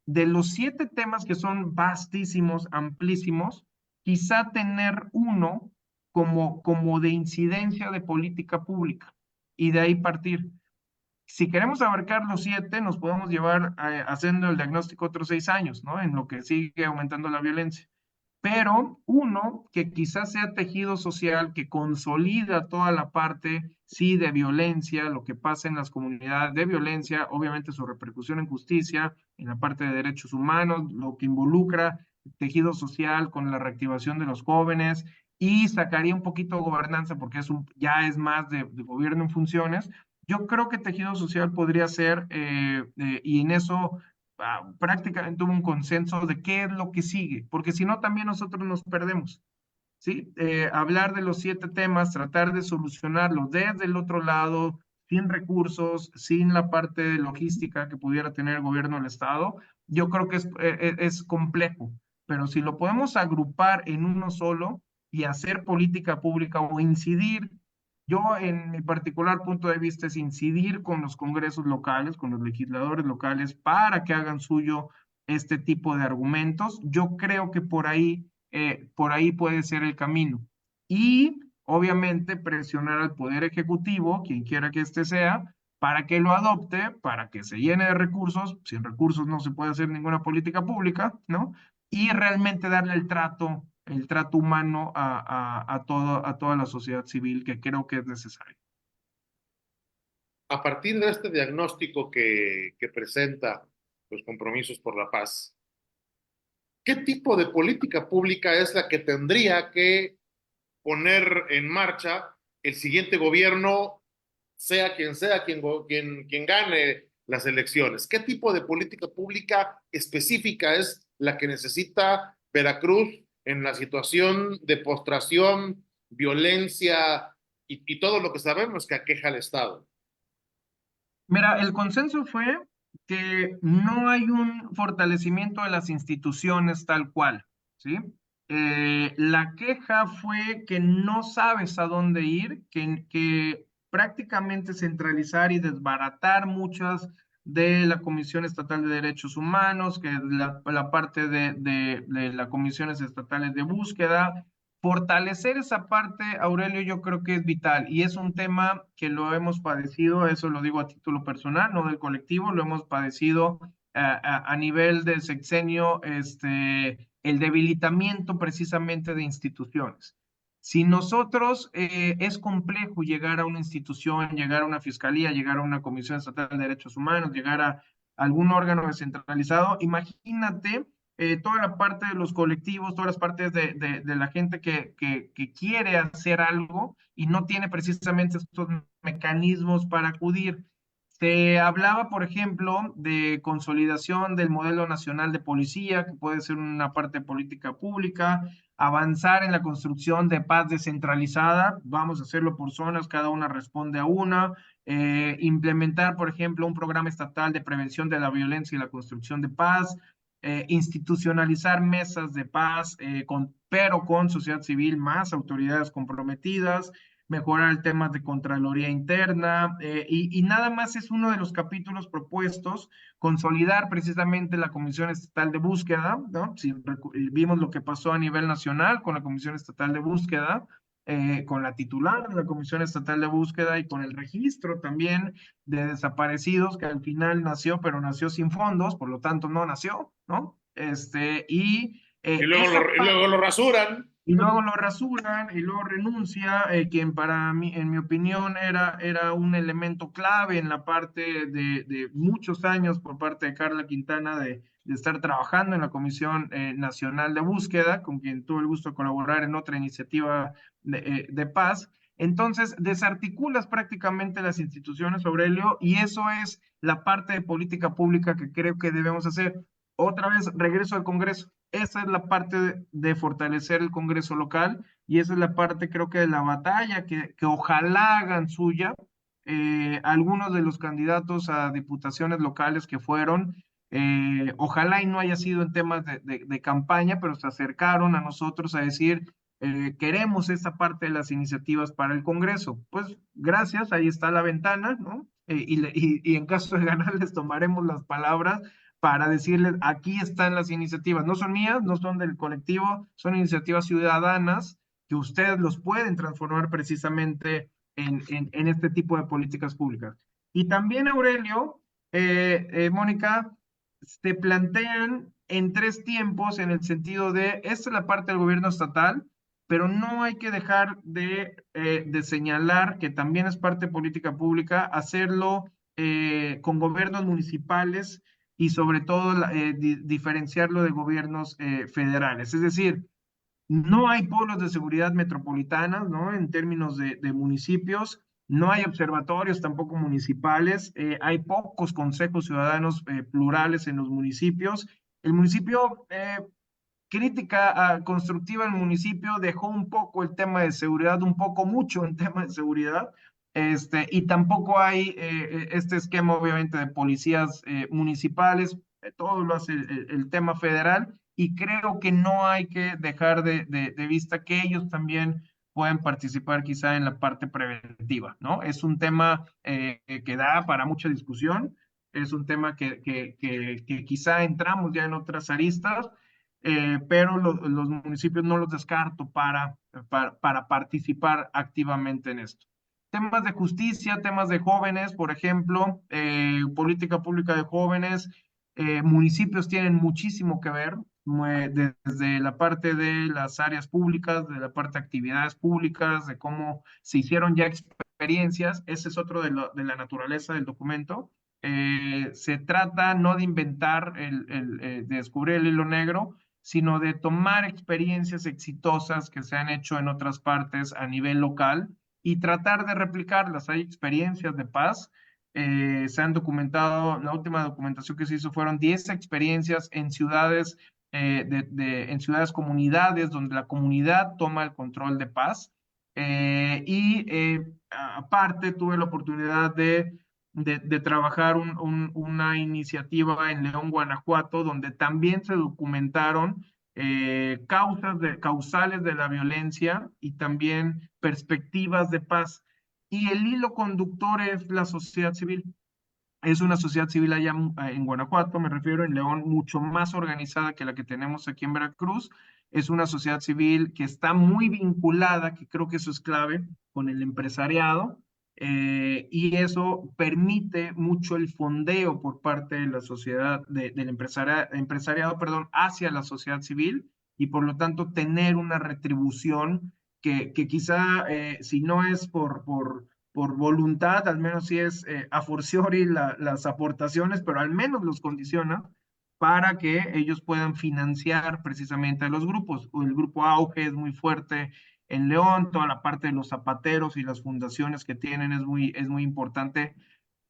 de los 7 temas que son vastísimos, amplísimos, quizá tener uno como de incidencia de política pública y de ahí partir. Si queremos abarcar los 7, nos podemos llevar haciendo el diagnóstico otros 6 años, ¿no? En lo que sigue aumentando la violencia, pero uno que quizás sea tejido social, que consolida toda la parte, sí, de violencia, lo que pasa en las comunidades de violencia, obviamente su repercusión en justicia, en la parte de derechos humanos, lo que involucra tejido social con la reactivación de los jóvenes y sacaría un poquito de gobernanza porque ya es más de gobierno en funciones. Yo creo que tejido social podría ser, y en eso prácticamente hubo un consenso de qué es lo que sigue, porque si no también nosotros nos perdemos, ¿sí? Hablar de los 7 temas, tratar de solucionarlo desde el otro lado, sin recursos, sin la parte de logística que pudiera tener el gobierno del Estado, yo creo que es complejo, pero si lo podemos agrupar en uno solo y hacer política pública o incidir. Yo, en mi particular punto de vista, es incidir con los congresos locales, con los legisladores locales, para que hagan suyo este tipo de argumentos. Yo creo que por ahí puede ser el camino. Y, obviamente, presionar al Poder Ejecutivo, quien quiera que éste sea, para que lo adopte, para que se llene de recursos. Sin recursos no se puede hacer ninguna política pública, ¿no? Y realmente darle el trato humano a toda la sociedad civil, que creo que es necesario. A partir de este diagnóstico que presenta los compromisos por la paz, ¿qué tipo de política pública es la que tendría que poner en marcha el siguiente gobierno, sea quien gane las elecciones? ¿Qué tipo de política pública específica es la que necesita Veracruz en la situación de postración, violencia y todo lo que sabemos que aqueja al Estado? Mira, el consenso fue que no hay un fortalecimiento de las instituciones tal cual, ¿sí? La queja fue que no sabes a dónde ir, que prácticamente centralizar y desbaratar muchas de la Comisión Estatal de Derechos Humanos, que la parte de las comisiones estatales de búsqueda. Fortalecer esa parte, Aurelio, yo creo que es vital y es un tema que lo hemos padecido, eso lo digo a título personal, no del colectivo, lo hemos padecido a nivel del sexenio, el debilitamiento precisamente de instituciones. Si nosotros, es complejo llegar a una institución, llegar a una fiscalía, llegar a una comisión estatal de derechos humanos, llegar a algún órgano descentralizado, imagínate toda la parte de los colectivos, todas las partes de la gente que quiere hacer algo y no tiene precisamente estos mecanismos para acudir. Se hablaba, por ejemplo, de consolidación del modelo nacional de policía, que puede ser una parte de política pública, avanzar en la construcción de paz descentralizada, vamos a hacerlo por zonas, cada una responde a una, implementar, por ejemplo, un programa estatal de prevención de la violencia y la construcción de paz, institucionalizar mesas de paz, pero con sociedad civil, más autoridades comprometidas, mejorar el tema de Contraloría Interna, y nada más es uno de los capítulos propuestos, consolidar precisamente la Comisión Estatal de Búsqueda, ¿no? Si vimos lo que pasó a nivel nacional con la Comisión Estatal de Búsqueda, con la titular de la Comisión Estatal de Búsqueda y con el registro también de desaparecidos, que al final nació, pero nació sin fondos, por lo tanto no nació, ¿no? Y luego lo rasuran. Y luego lo rasuran y luego renuncia, quien para mí, en mi opinión, era un elemento clave en la parte de muchos años por parte de Carla Quintana de estar trabajando en la Comisión Nacional de Búsqueda, con quien tuve el gusto de colaborar en otra iniciativa de paz. Entonces, desarticulas prácticamente las instituciones, Aurelio, y eso es la parte de política pública que creo que debemos hacer. Otra vez, regreso al Congreso. Esa es la parte de fortalecer el Congreso local y esa es la parte, creo que, de la batalla que ojalá hagan suya algunos de los candidatos a diputaciones locales que fueron. Ojalá y no haya sido en temas de campaña, pero se acercaron a nosotros a decir, queremos esta parte de las iniciativas para el Congreso. Pues gracias, ahí está la ventana, ¿no? Y en caso de ganar les tomaremos las palabras para decirles, aquí están las iniciativas. No son mías, no son del colectivo, son iniciativas ciudadanas que ustedes los pueden transformar precisamente en este tipo de políticas públicas. Y también, Aurelio, Mónica, se plantean en tres tiempos en el sentido de, esta es la parte del gobierno estatal, pero no hay que dejar de señalar que también es parte de política pública, hacerlo con gobiernos municipales y sobre todo diferenciarlo de gobiernos federales. Es decir, no hay polos de seguridad metropolitanas, ¿no? En términos de municipios, no hay observatorios tampoco municipales, hay pocos consejos ciudadanos plurales en los municipios. El municipio, crítica constructiva del municipio, dejó un poco el tema de seguridad, un poco mucho en tema de seguridad, y tampoco hay este esquema, obviamente, de policías municipales, todo lo hace el tema federal, y creo que no hay que dejar de vista que ellos también pueden participar quizá en la parte preventiva, ¿no? Es un tema que da para mucha discusión, es un tema que quizá entramos ya en otras aristas, pero los municipios no los descarto para participar activamente en esto. Temas de justicia, temas de jóvenes, por ejemplo, política pública de jóvenes, municipios tienen muchísimo que ver, desde la parte de las áreas públicas, de la parte de actividades públicas, de cómo se hicieron ya experiencias, ese es otro de la naturaleza del documento. Se trata no de inventar, de descubrir el hilo negro, sino de tomar experiencias exitosas que se han hecho en otras partes a nivel local y tratar de replicarlas. Hay experiencias de paz, se han documentado, la última documentación que se hizo fueron 10 experiencias en ciudades, en ciudades comunidades, donde la comunidad toma el control de paz. Aparte, tuve la oportunidad de trabajar una iniciativa en León, Guanajuato, donde también se documentaron causales de la violencia y también perspectivas de paz. Y el hilo conductor es la sociedad civil. Es una sociedad civil allá en Guanajuato, me refiero, en León, mucho más organizada que la que tenemos aquí en Veracruz. Es una sociedad civil que está muy vinculada, que creo que eso es clave, con el empresariado, y eso permite mucho el fondeo por parte de la sociedad, del empresariado, perdón, hacia la sociedad civil, y por lo tanto tener una retribución que quizá, si no es por voluntad, al menos si es a forciori las aportaciones, pero al menos los condiciona, para que ellos puedan financiar precisamente a los grupos. El grupo Auge es muy fuerte en León, toda la parte de los zapateros y las fundaciones que tienen es muy importante,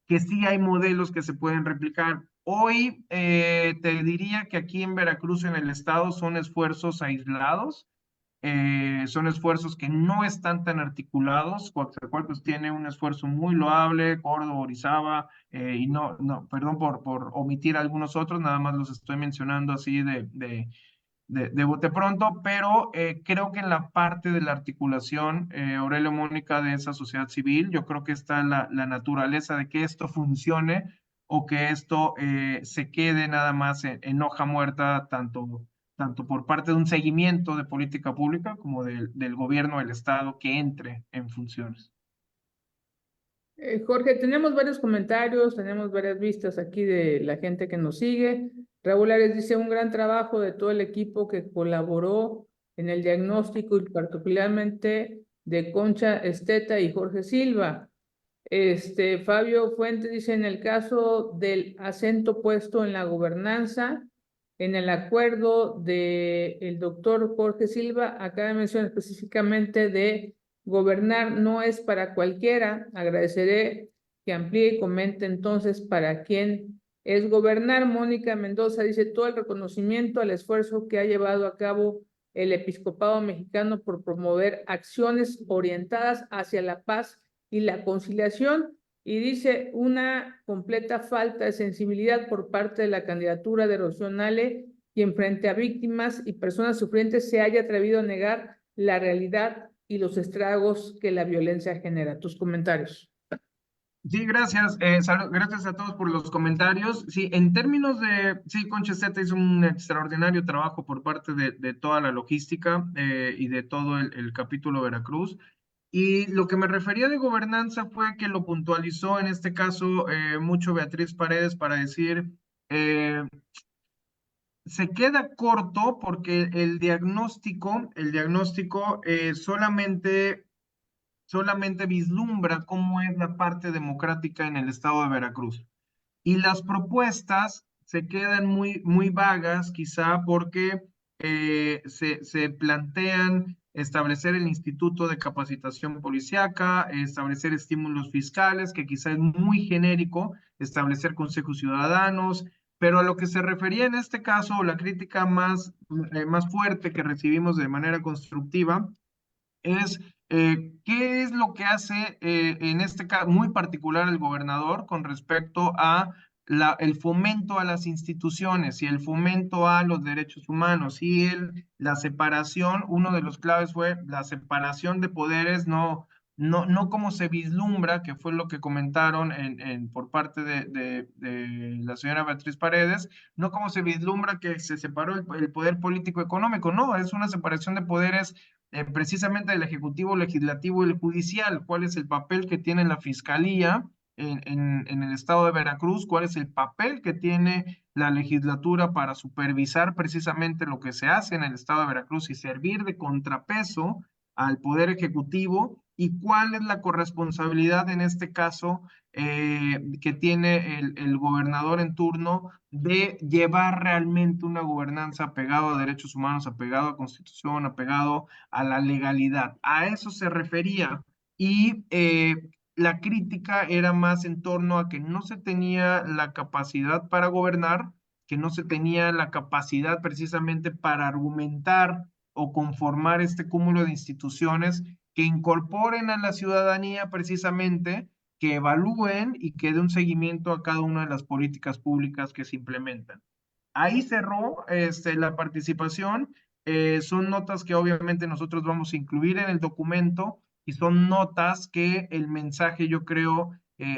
que sí hay modelos que se pueden replicar. Hoy te diría que aquí en Veracruz, en el estado, son esfuerzos aislados, son esfuerzos que no están tan articulados. Coatzacoalcos pues tiene un esfuerzo muy loable, Córdoba, Orizaba, y perdón por omitir algunos otros, nada más los estoy mencionando así de bote pronto, pero creo que en la parte de la articulación, Aurelio, Mónica, de esa sociedad civil, yo creo que está la naturaleza de que esto funcione o que esto se quede nada más en hoja muerta, tanto por parte de un seguimiento de política pública como del gobierno del Estado que entre en funciones. Jorge, tenemos varios comentarios, tenemos varias vistas aquí de la gente que nos sigue. Raúl Ares dice un gran trabajo de todo el equipo que colaboró en el diagnóstico y particularmente de Concha Esteta y Jorge Silva. Fabio Fuentes dice en el caso del acento puesto en la gobernanza, en el acuerdo del doctor Jorge Silva, acá menciona específicamente de gobernar no es para cualquiera. Agradeceré que amplíe y comente entonces para quién es gobernar. Mónica Mendoza dice todo el reconocimiento al esfuerzo que ha llevado a cabo el episcopado mexicano por promover acciones orientadas hacia la paz y la conciliación, y dice una completa falta de sensibilidad por parte de la candidatura de Rocío Nale, quien frente a víctimas y personas sufrientes se haya atrevido a negar la realidad y los estragos que la violencia genera. Tus comentarios. Sí, gracias. Gracias a todos por los comentarios. Sí, en términos de, sí, Concha Zeta hizo un extraordinario trabajo por parte de toda la logística y de todo el capítulo Veracruz. Y lo que me refería de gobernanza fue que lo puntualizó en este caso mucho Beatriz Paredes para decir, se queda corto porque el diagnóstico solamente vislumbra cómo es la parte democrática en el estado de Veracruz. Y las propuestas se quedan muy vagas, quizá porque se plantean establecer el Instituto de Capacitación Policiaca, establecer estímulos fiscales, que quizá es muy genérico, establecer consejos ciudadanos, pero a lo que se refería en este caso, la crítica más fuerte que recibimos de manera constructiva, es qué es lo que hace en este caso muy particular el gobernador con respecto a el fomento a las instituciones y el fomento a los derechos humanos y la separación. Uno de los claves fue la separación de poderes, no como se vislumbra, que fue lo que comentaron por parte de la señora Beatriz Paredes, no como se vislumbra que se separó el poder político económico, no, es una separación de poderes precisamente del Ejecutivo, Legislativo y el Judicial. ¿Cuál es el papel que tiene la Fiscalía en el estado de Veracruz? ¿Cuál es el papel que tiene la legislatura para supervisar precisamente lo que se hace en el estado de Veracruz y servir de contrapeso al Poder Ejecutivo? ¿Y cuál es la corresponsabilidad en este caso que tiene el gobernador en turno de llevar realmente una gobernanza apegado a derechos humanos, apegado a Constitución, apegado a la legalidad? A eso se refería. Y la crítica era más en torno a que no se tenía la capacidad para gobernar, que no se tenía la capacidad precisamente para argumentar o conformar este cúmulo de instituciones que incorporen a la ciudadanía precisamente, que evalúen y que den un seguimiento a cada una de las políticas públicas que se implementan. Ahí cerró la participación. Son notas que obviamente nosotros vamos a incluir en el documento y son notas que el mensaje, yo creo,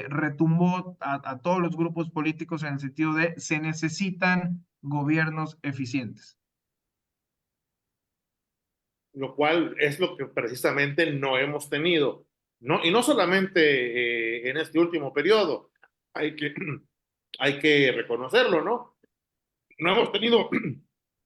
retumbó a todos los grupos políticos en el sentido de se necesitan gobiernos eficientes. Lo cual es lo que precisamente no hemos tenido, ¿no? Y no solamente en este último periodo, hay que, hay que reconocerlo, ¿no? No hemos tenido,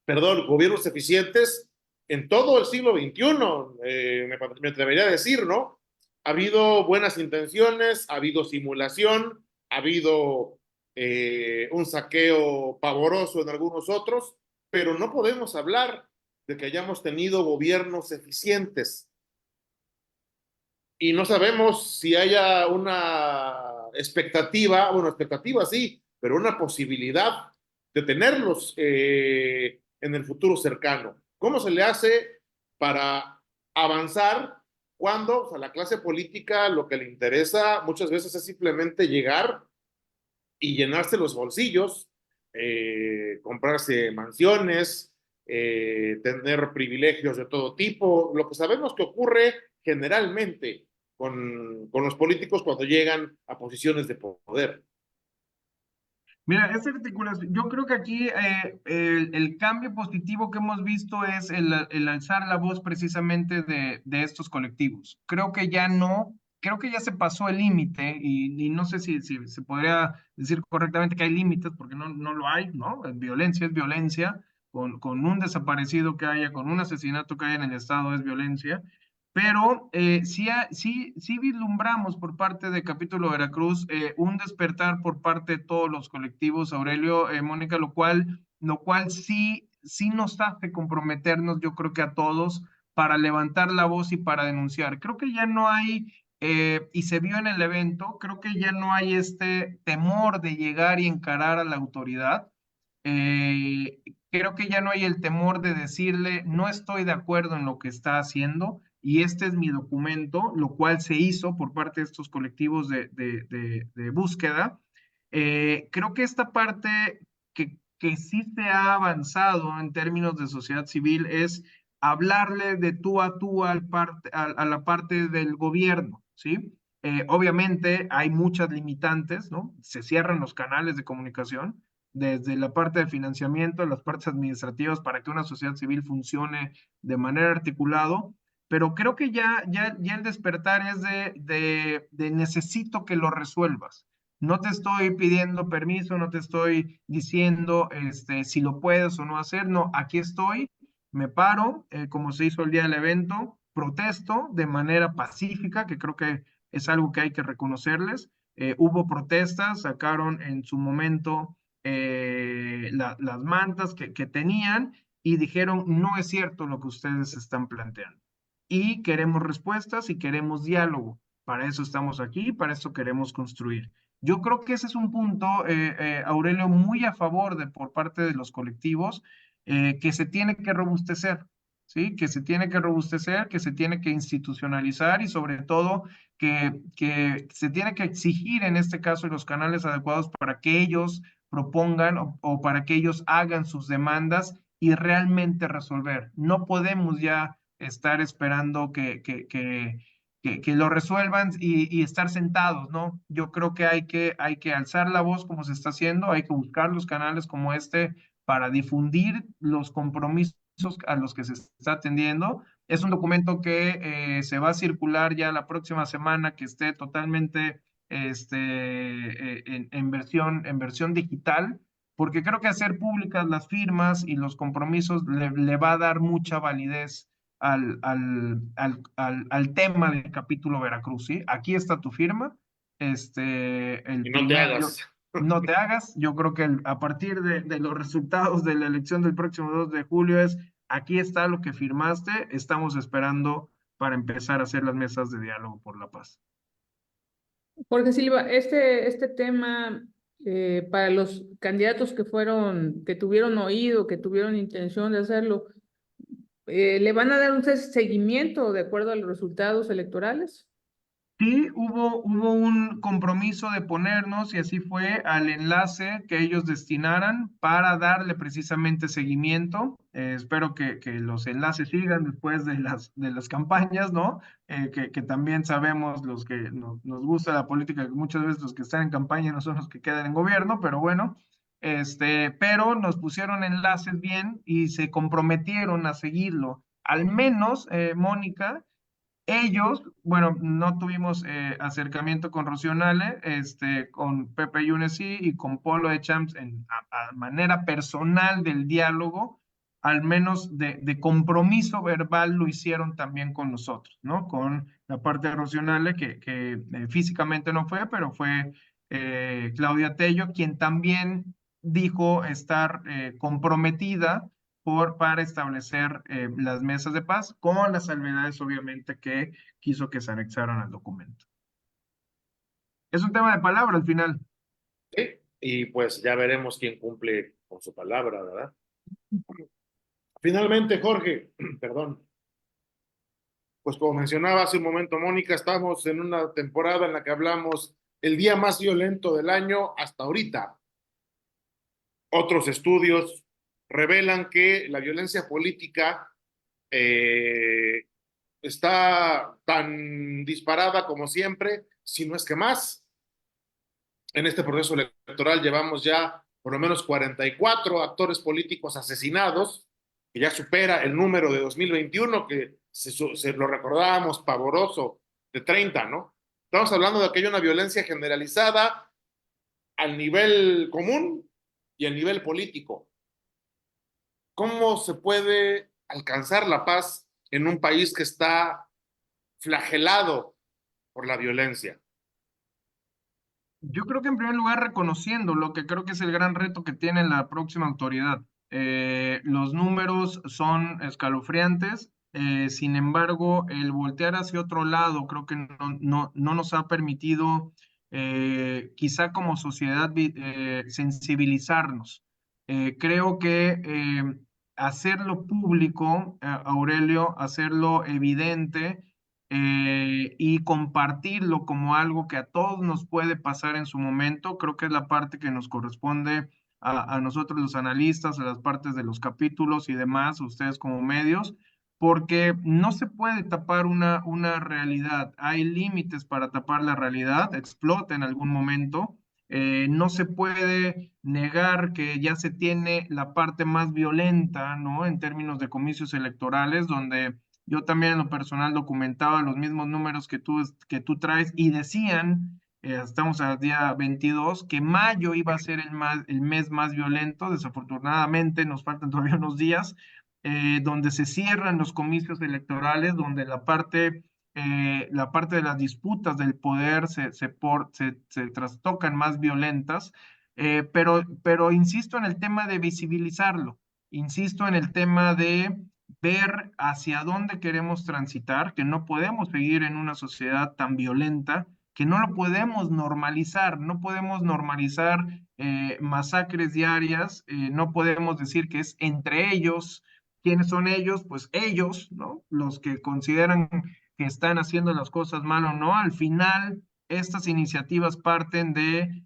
perdón, gobiernos eficientes en todo el siglo XXI, me atrevería a decir, ¿no? Ha habido buenas intenciones, ha habido simulación, ha habido un saqueo pavoroso en algunos otros, pero no podemos hablar de que hayamos tenido gobiernos eficientes. Y no sabemos si haya una expectativa, bueno, expectativa sí, pero una posibilidad de tenerlos en el futuro cercano. ¿Cómo se le hace para avanzar cuando, o sea, la clase política lo que le interesa muchas veces es simplemente llegar y llenarse los bolsillos, comprarse mansiones, tener privilegios de todo tipo, lo que sabemos que ocurre generalmente con los políticos cuando llegan a posiciones de poder? Mira, esta articulación, yo creo que aquí el cambio positivo que hemos visto es el alzar la voz precisamente de estos colectivos. Creo que ya se pasó el límite y no sé si se podría decir correctamente que hay límites porque no lo hay, ¿no? Es violencia, con un desaparecido que haya, con un asesinato que haya en el Estado es violencia. Pero sí vislumbramos por parte de Capítulo Veracruz un despertar por parte de todos los colectivos, Aurelio, Mónica, lo cual sí nos hace comprometernos, yo creo que a todos, para levantar la voz y para denunciar. Creo que ya no hay, y se vio en el evento, creo que ya no hay este temor de llegar y encarar a la autoridad. Eh, Creo que ya no hay el temor de decirle, no estoy de acuerdo en lo que está haciendo y este es mi documento, lo cual se hizo por parte de estos colectivos de búsqueda. Creo que esta parte que sí se ha avanzado en términos de sociedad civil es hablarle de tú a la parte del gobierno, ¿sí? Obviamente hay muchas limitantes, ¿no? Se cierran los canales de comunicación, desde la parte de financiamiento, las partes administrativas para que una sociedad civil funcione de manera articulado, pero creo que ya el despertar es de necesito que lo resuelvas. No te estoy pidiendo permiso, no te estoy diciendo si lo puedes o no hacer, no, aquí estoy, me paro, como se hizo el día del evento, protesto de manera pacífica, que creo que es algo que hay que reconocerles. Hubo protestas, sacaron en su momento las mantas que tenían y dijeron, no es cierto lo que ustedes están planteando. Y queremos respuestas y queremos diálogo. Para eso estamos aquí, para eso queremos construir. Yo creo que ese es un punto, Aurelio, muy a favor de por parte de los colectivos, que se tiene que robustecer, ¿sí? Que se tiene que robustecer, que se tiene que institucionalizar y sobre todo que se tiene que exigir en este caso los canales adecuados para que ellos propongan o para que ellos hagan sus demandas y realmente resolver. No podemos ya estar esperando que lo resuelvan y estar sentados, ¿no? Yo creo que hay que alzar la voz como se está haciendo, hay que buscar los canales como este para difundir los compromisos a los que se está atendiendo. Es un documento que se va a circular ya la próxima semana, que esté totalmente en versión digital, porque creo que hacer públicas las firmas y los compromisos le va a dar mucha validez al tema del capítulo Veracruz, ¿sí? Aquí está tu firma, el Y no te primer, hagas. no te hagas, yo creo que a partir de los resultados de la elección del próximo 2 de julio es, aquí está lo que firmaste, estamos esperando para empezar a hacer las mesas de diálogo por la paz. Jorge Silva, este tema para los candidatos que tuvieron oído, que tuvieron intención de hacerlo, ¿le van a dar un seguimiento de acuerdo a los resultados electorales? Sí, hubo un compromiso de ponernos, y así fue, al enlace que ellos destinaran para darle precisamente seguimiento. Espero que los enlaces sigan después de las campañas, ¿no? Que también sabemos los que nos gusta la política, que muchas veces los que están en campaña no son los que quedan en gobierno, pero bueno, pero nos pusieron enlaces bien y se comprometieron a seguirlo. Al menos, Mónica, ellos, bueno, no tuvimos acercamiento con Rocío Nale, con Pepe Yunes sí, y con Polo de Champs a manera personal del diálogo, al menos de compromiso verbal lo hicieron también con nosotros, ¿no? Con la parte de Rocío Nale, que físicamente no fue, pero fue Claudia Tello, quien también dijo estar comprometida para establecer las mesas de paz, con las salvedades, obviamente, que quiso que se anexaran al documento. Es un tema de palabra al final. Sí, y pues ya veremos quién cumple con su palabra, ¿verdad? Finalmente, Jorge, perdón, pues como mencionaba hace un momento Mónica, estamos en una temporada en la que hablamos el día más violento del año hasta ahorita. Otros estudios revelan que la violencia política eh, está tan disparada como siempre, si no es que más. En este proceso electoral llevamos ya por lo menos 44 actores políticos asesinados, que ya supera el número de 2021, que se lo recordábamos pavoroso, de 30, ¿no? Estamos hablando de que hay una violencia generalizada al nivel común y al nivel político. ¿Cómo se puede alcanzar la paz en un país que está flagelado por la violencia? Yo creo que en primer lugar reconociendo lo que creo que es el gran reto que tiene la próxima autoridad. Los números son escalofriantes, sin embargo, el voltear hacia otro lado creo que no nos ha permitido, quizá como sociedad, sensibilizarnos. Creo que hacerlo público, Aurelio, hacerlo evidente, y compartirlo como algo que a todos nos puede pasar en su momento, creo que es la parte que nos corresponde a nosotros los analistas, a las partes de los capítulos y demás, a ustedes como medios, porque no se puede tapar una realidad, hay límites para tapar la realidad, explota en algún momento. No se puede negar que ya se tiene la parte más violenta, ¿no? En términos de comicios electorales, donde yo también en lo personal documentaba los mismos números que tú traes y decían, estamos al día 22, que mayo iba a ser el mes más violento. Desafortunadamente nos faltan todavía unos días, donde se cierran los comicios electorales, donde la parte de las disputas del poder se trastocan más violentas, pero insisto en el tema de visibilizarlo, insisto en el tema de ver hacia dónde queremos transitar, que no podemos seguir en una sociedad tan violenta, que no lo podemos normalizar, no podemos normalizar masacres diarias, no podemos decir que es entre ellos. ¿Quiénes son ellos? Pues ellos, ¿no? Los que consideran que están haciendo las cosas mal o no. Al final, estas iniciativas parten de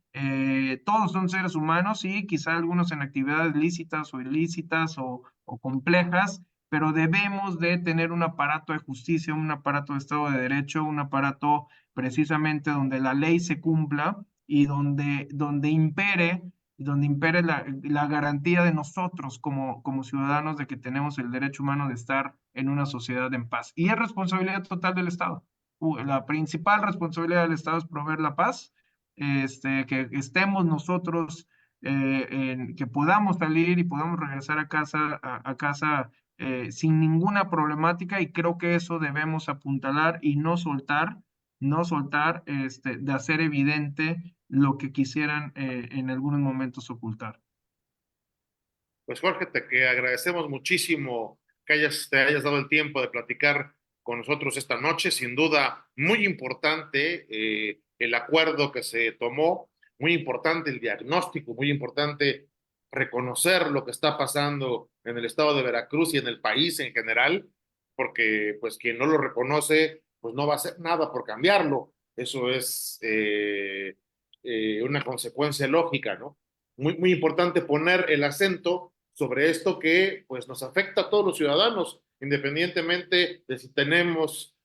todos son seres humanos y quizá algunos en actividades lícitas o ilícitas o complejas, pero debemos de tener un aparato de justicia, un aparato de Estado de Derecho, un aparato precisamente donde la ley se cumpla y donde impere la garantía de nosotros como ciudadanos de que tenemos el derecho humano de estar en una sociedad en paz. Y es responsabilidad total del Estado. La principal responsabilidad del Estado es proveer la paz, que estemos nosotros, que podamos salir y podamos regresar a casa sin ninguna problemática, y creo que eso debemos apuntalar y no soltar, de hacer evidente lo que quisieran en algunos momentos ocultar. Pues Jorge, que agradecemos muchísimo que te hayas dado el tiempo de platicar con nosotros esta noche. Sin duda, muy importante el acuerdo que se tomó, muy importante el diagnóstico, muy importante reconocer lo que está pasando en el estado de Veracruz y en el país en general, porque pues quien no lo reconoce, pues no va a hacer nada por cambiarlo. Eso es una consecuencia lógica, ¿no? Muy, muy importante poner el acento sobre esto que pues nos afecta a todos los ciudadanos, independientemente de si tenemos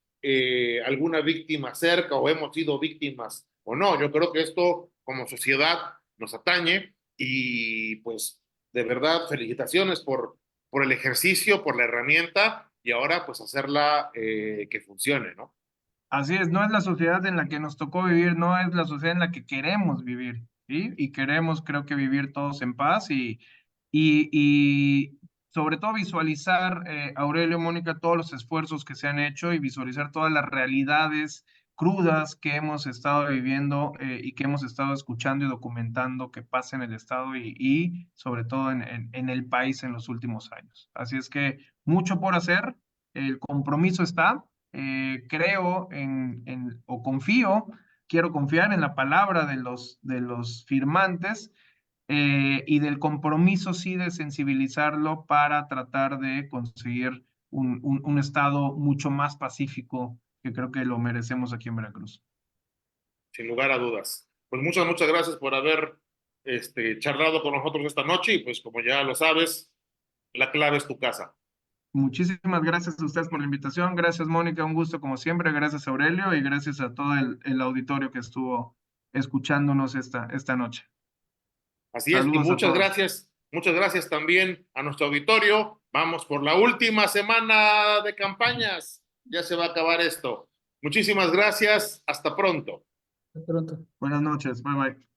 alguna víctima cerca o hemos sido víctimas o no. Yo creo que esto como sociedad nos atañe y pues de verdad felicitaciones por el ejercicio, por la herramienta y ahora pues hacerla que funcione, ¿no? Así es, no es la sociedad en la que nos tocó vivir, no es la sociedad en la que queremos vivir, ¿sí? Y queremos, creo que, vivir todos en paz y sobre todo visualizar, Aurelio, Mónica, todos los esfuerzos que se han hecho y visualizar todas las realidades crudas que hemos estado viviendo y que hemos estado escuchando y documentando que pasa en el estado y sobre todo en el país en los últimos años. Así es que mucho por hacer, el compromiso está, creo o confío, quiero confiar en la palabra de los firmantes y del compromiso sí de sensibilizarlo para tratar de conseguir un estado mucho más pacífico que creo que lo merecemos aquí en Veracruz. Sin lugar a dudas. Pues muchas gracias por haber charlado con nosotros esta noche y pues como ya lo sabes, la clave es tu casa. Muchísimas gracias a ustedes por la invitación. Gracias, Mónica. Un gusto como siempre. Gracias, Aurelio. Y gracias a todo el auditorio que estuvo escuchándonos esta noche. Así es, y Saludos a todos. muchas gracias también a nuestro auditorio. Vamos por la última semana de campañas. Ya se va a acabar esto. Muchísimas gracias. Hasta pronto. Hasta pronto. Buenas noches. Bye bye.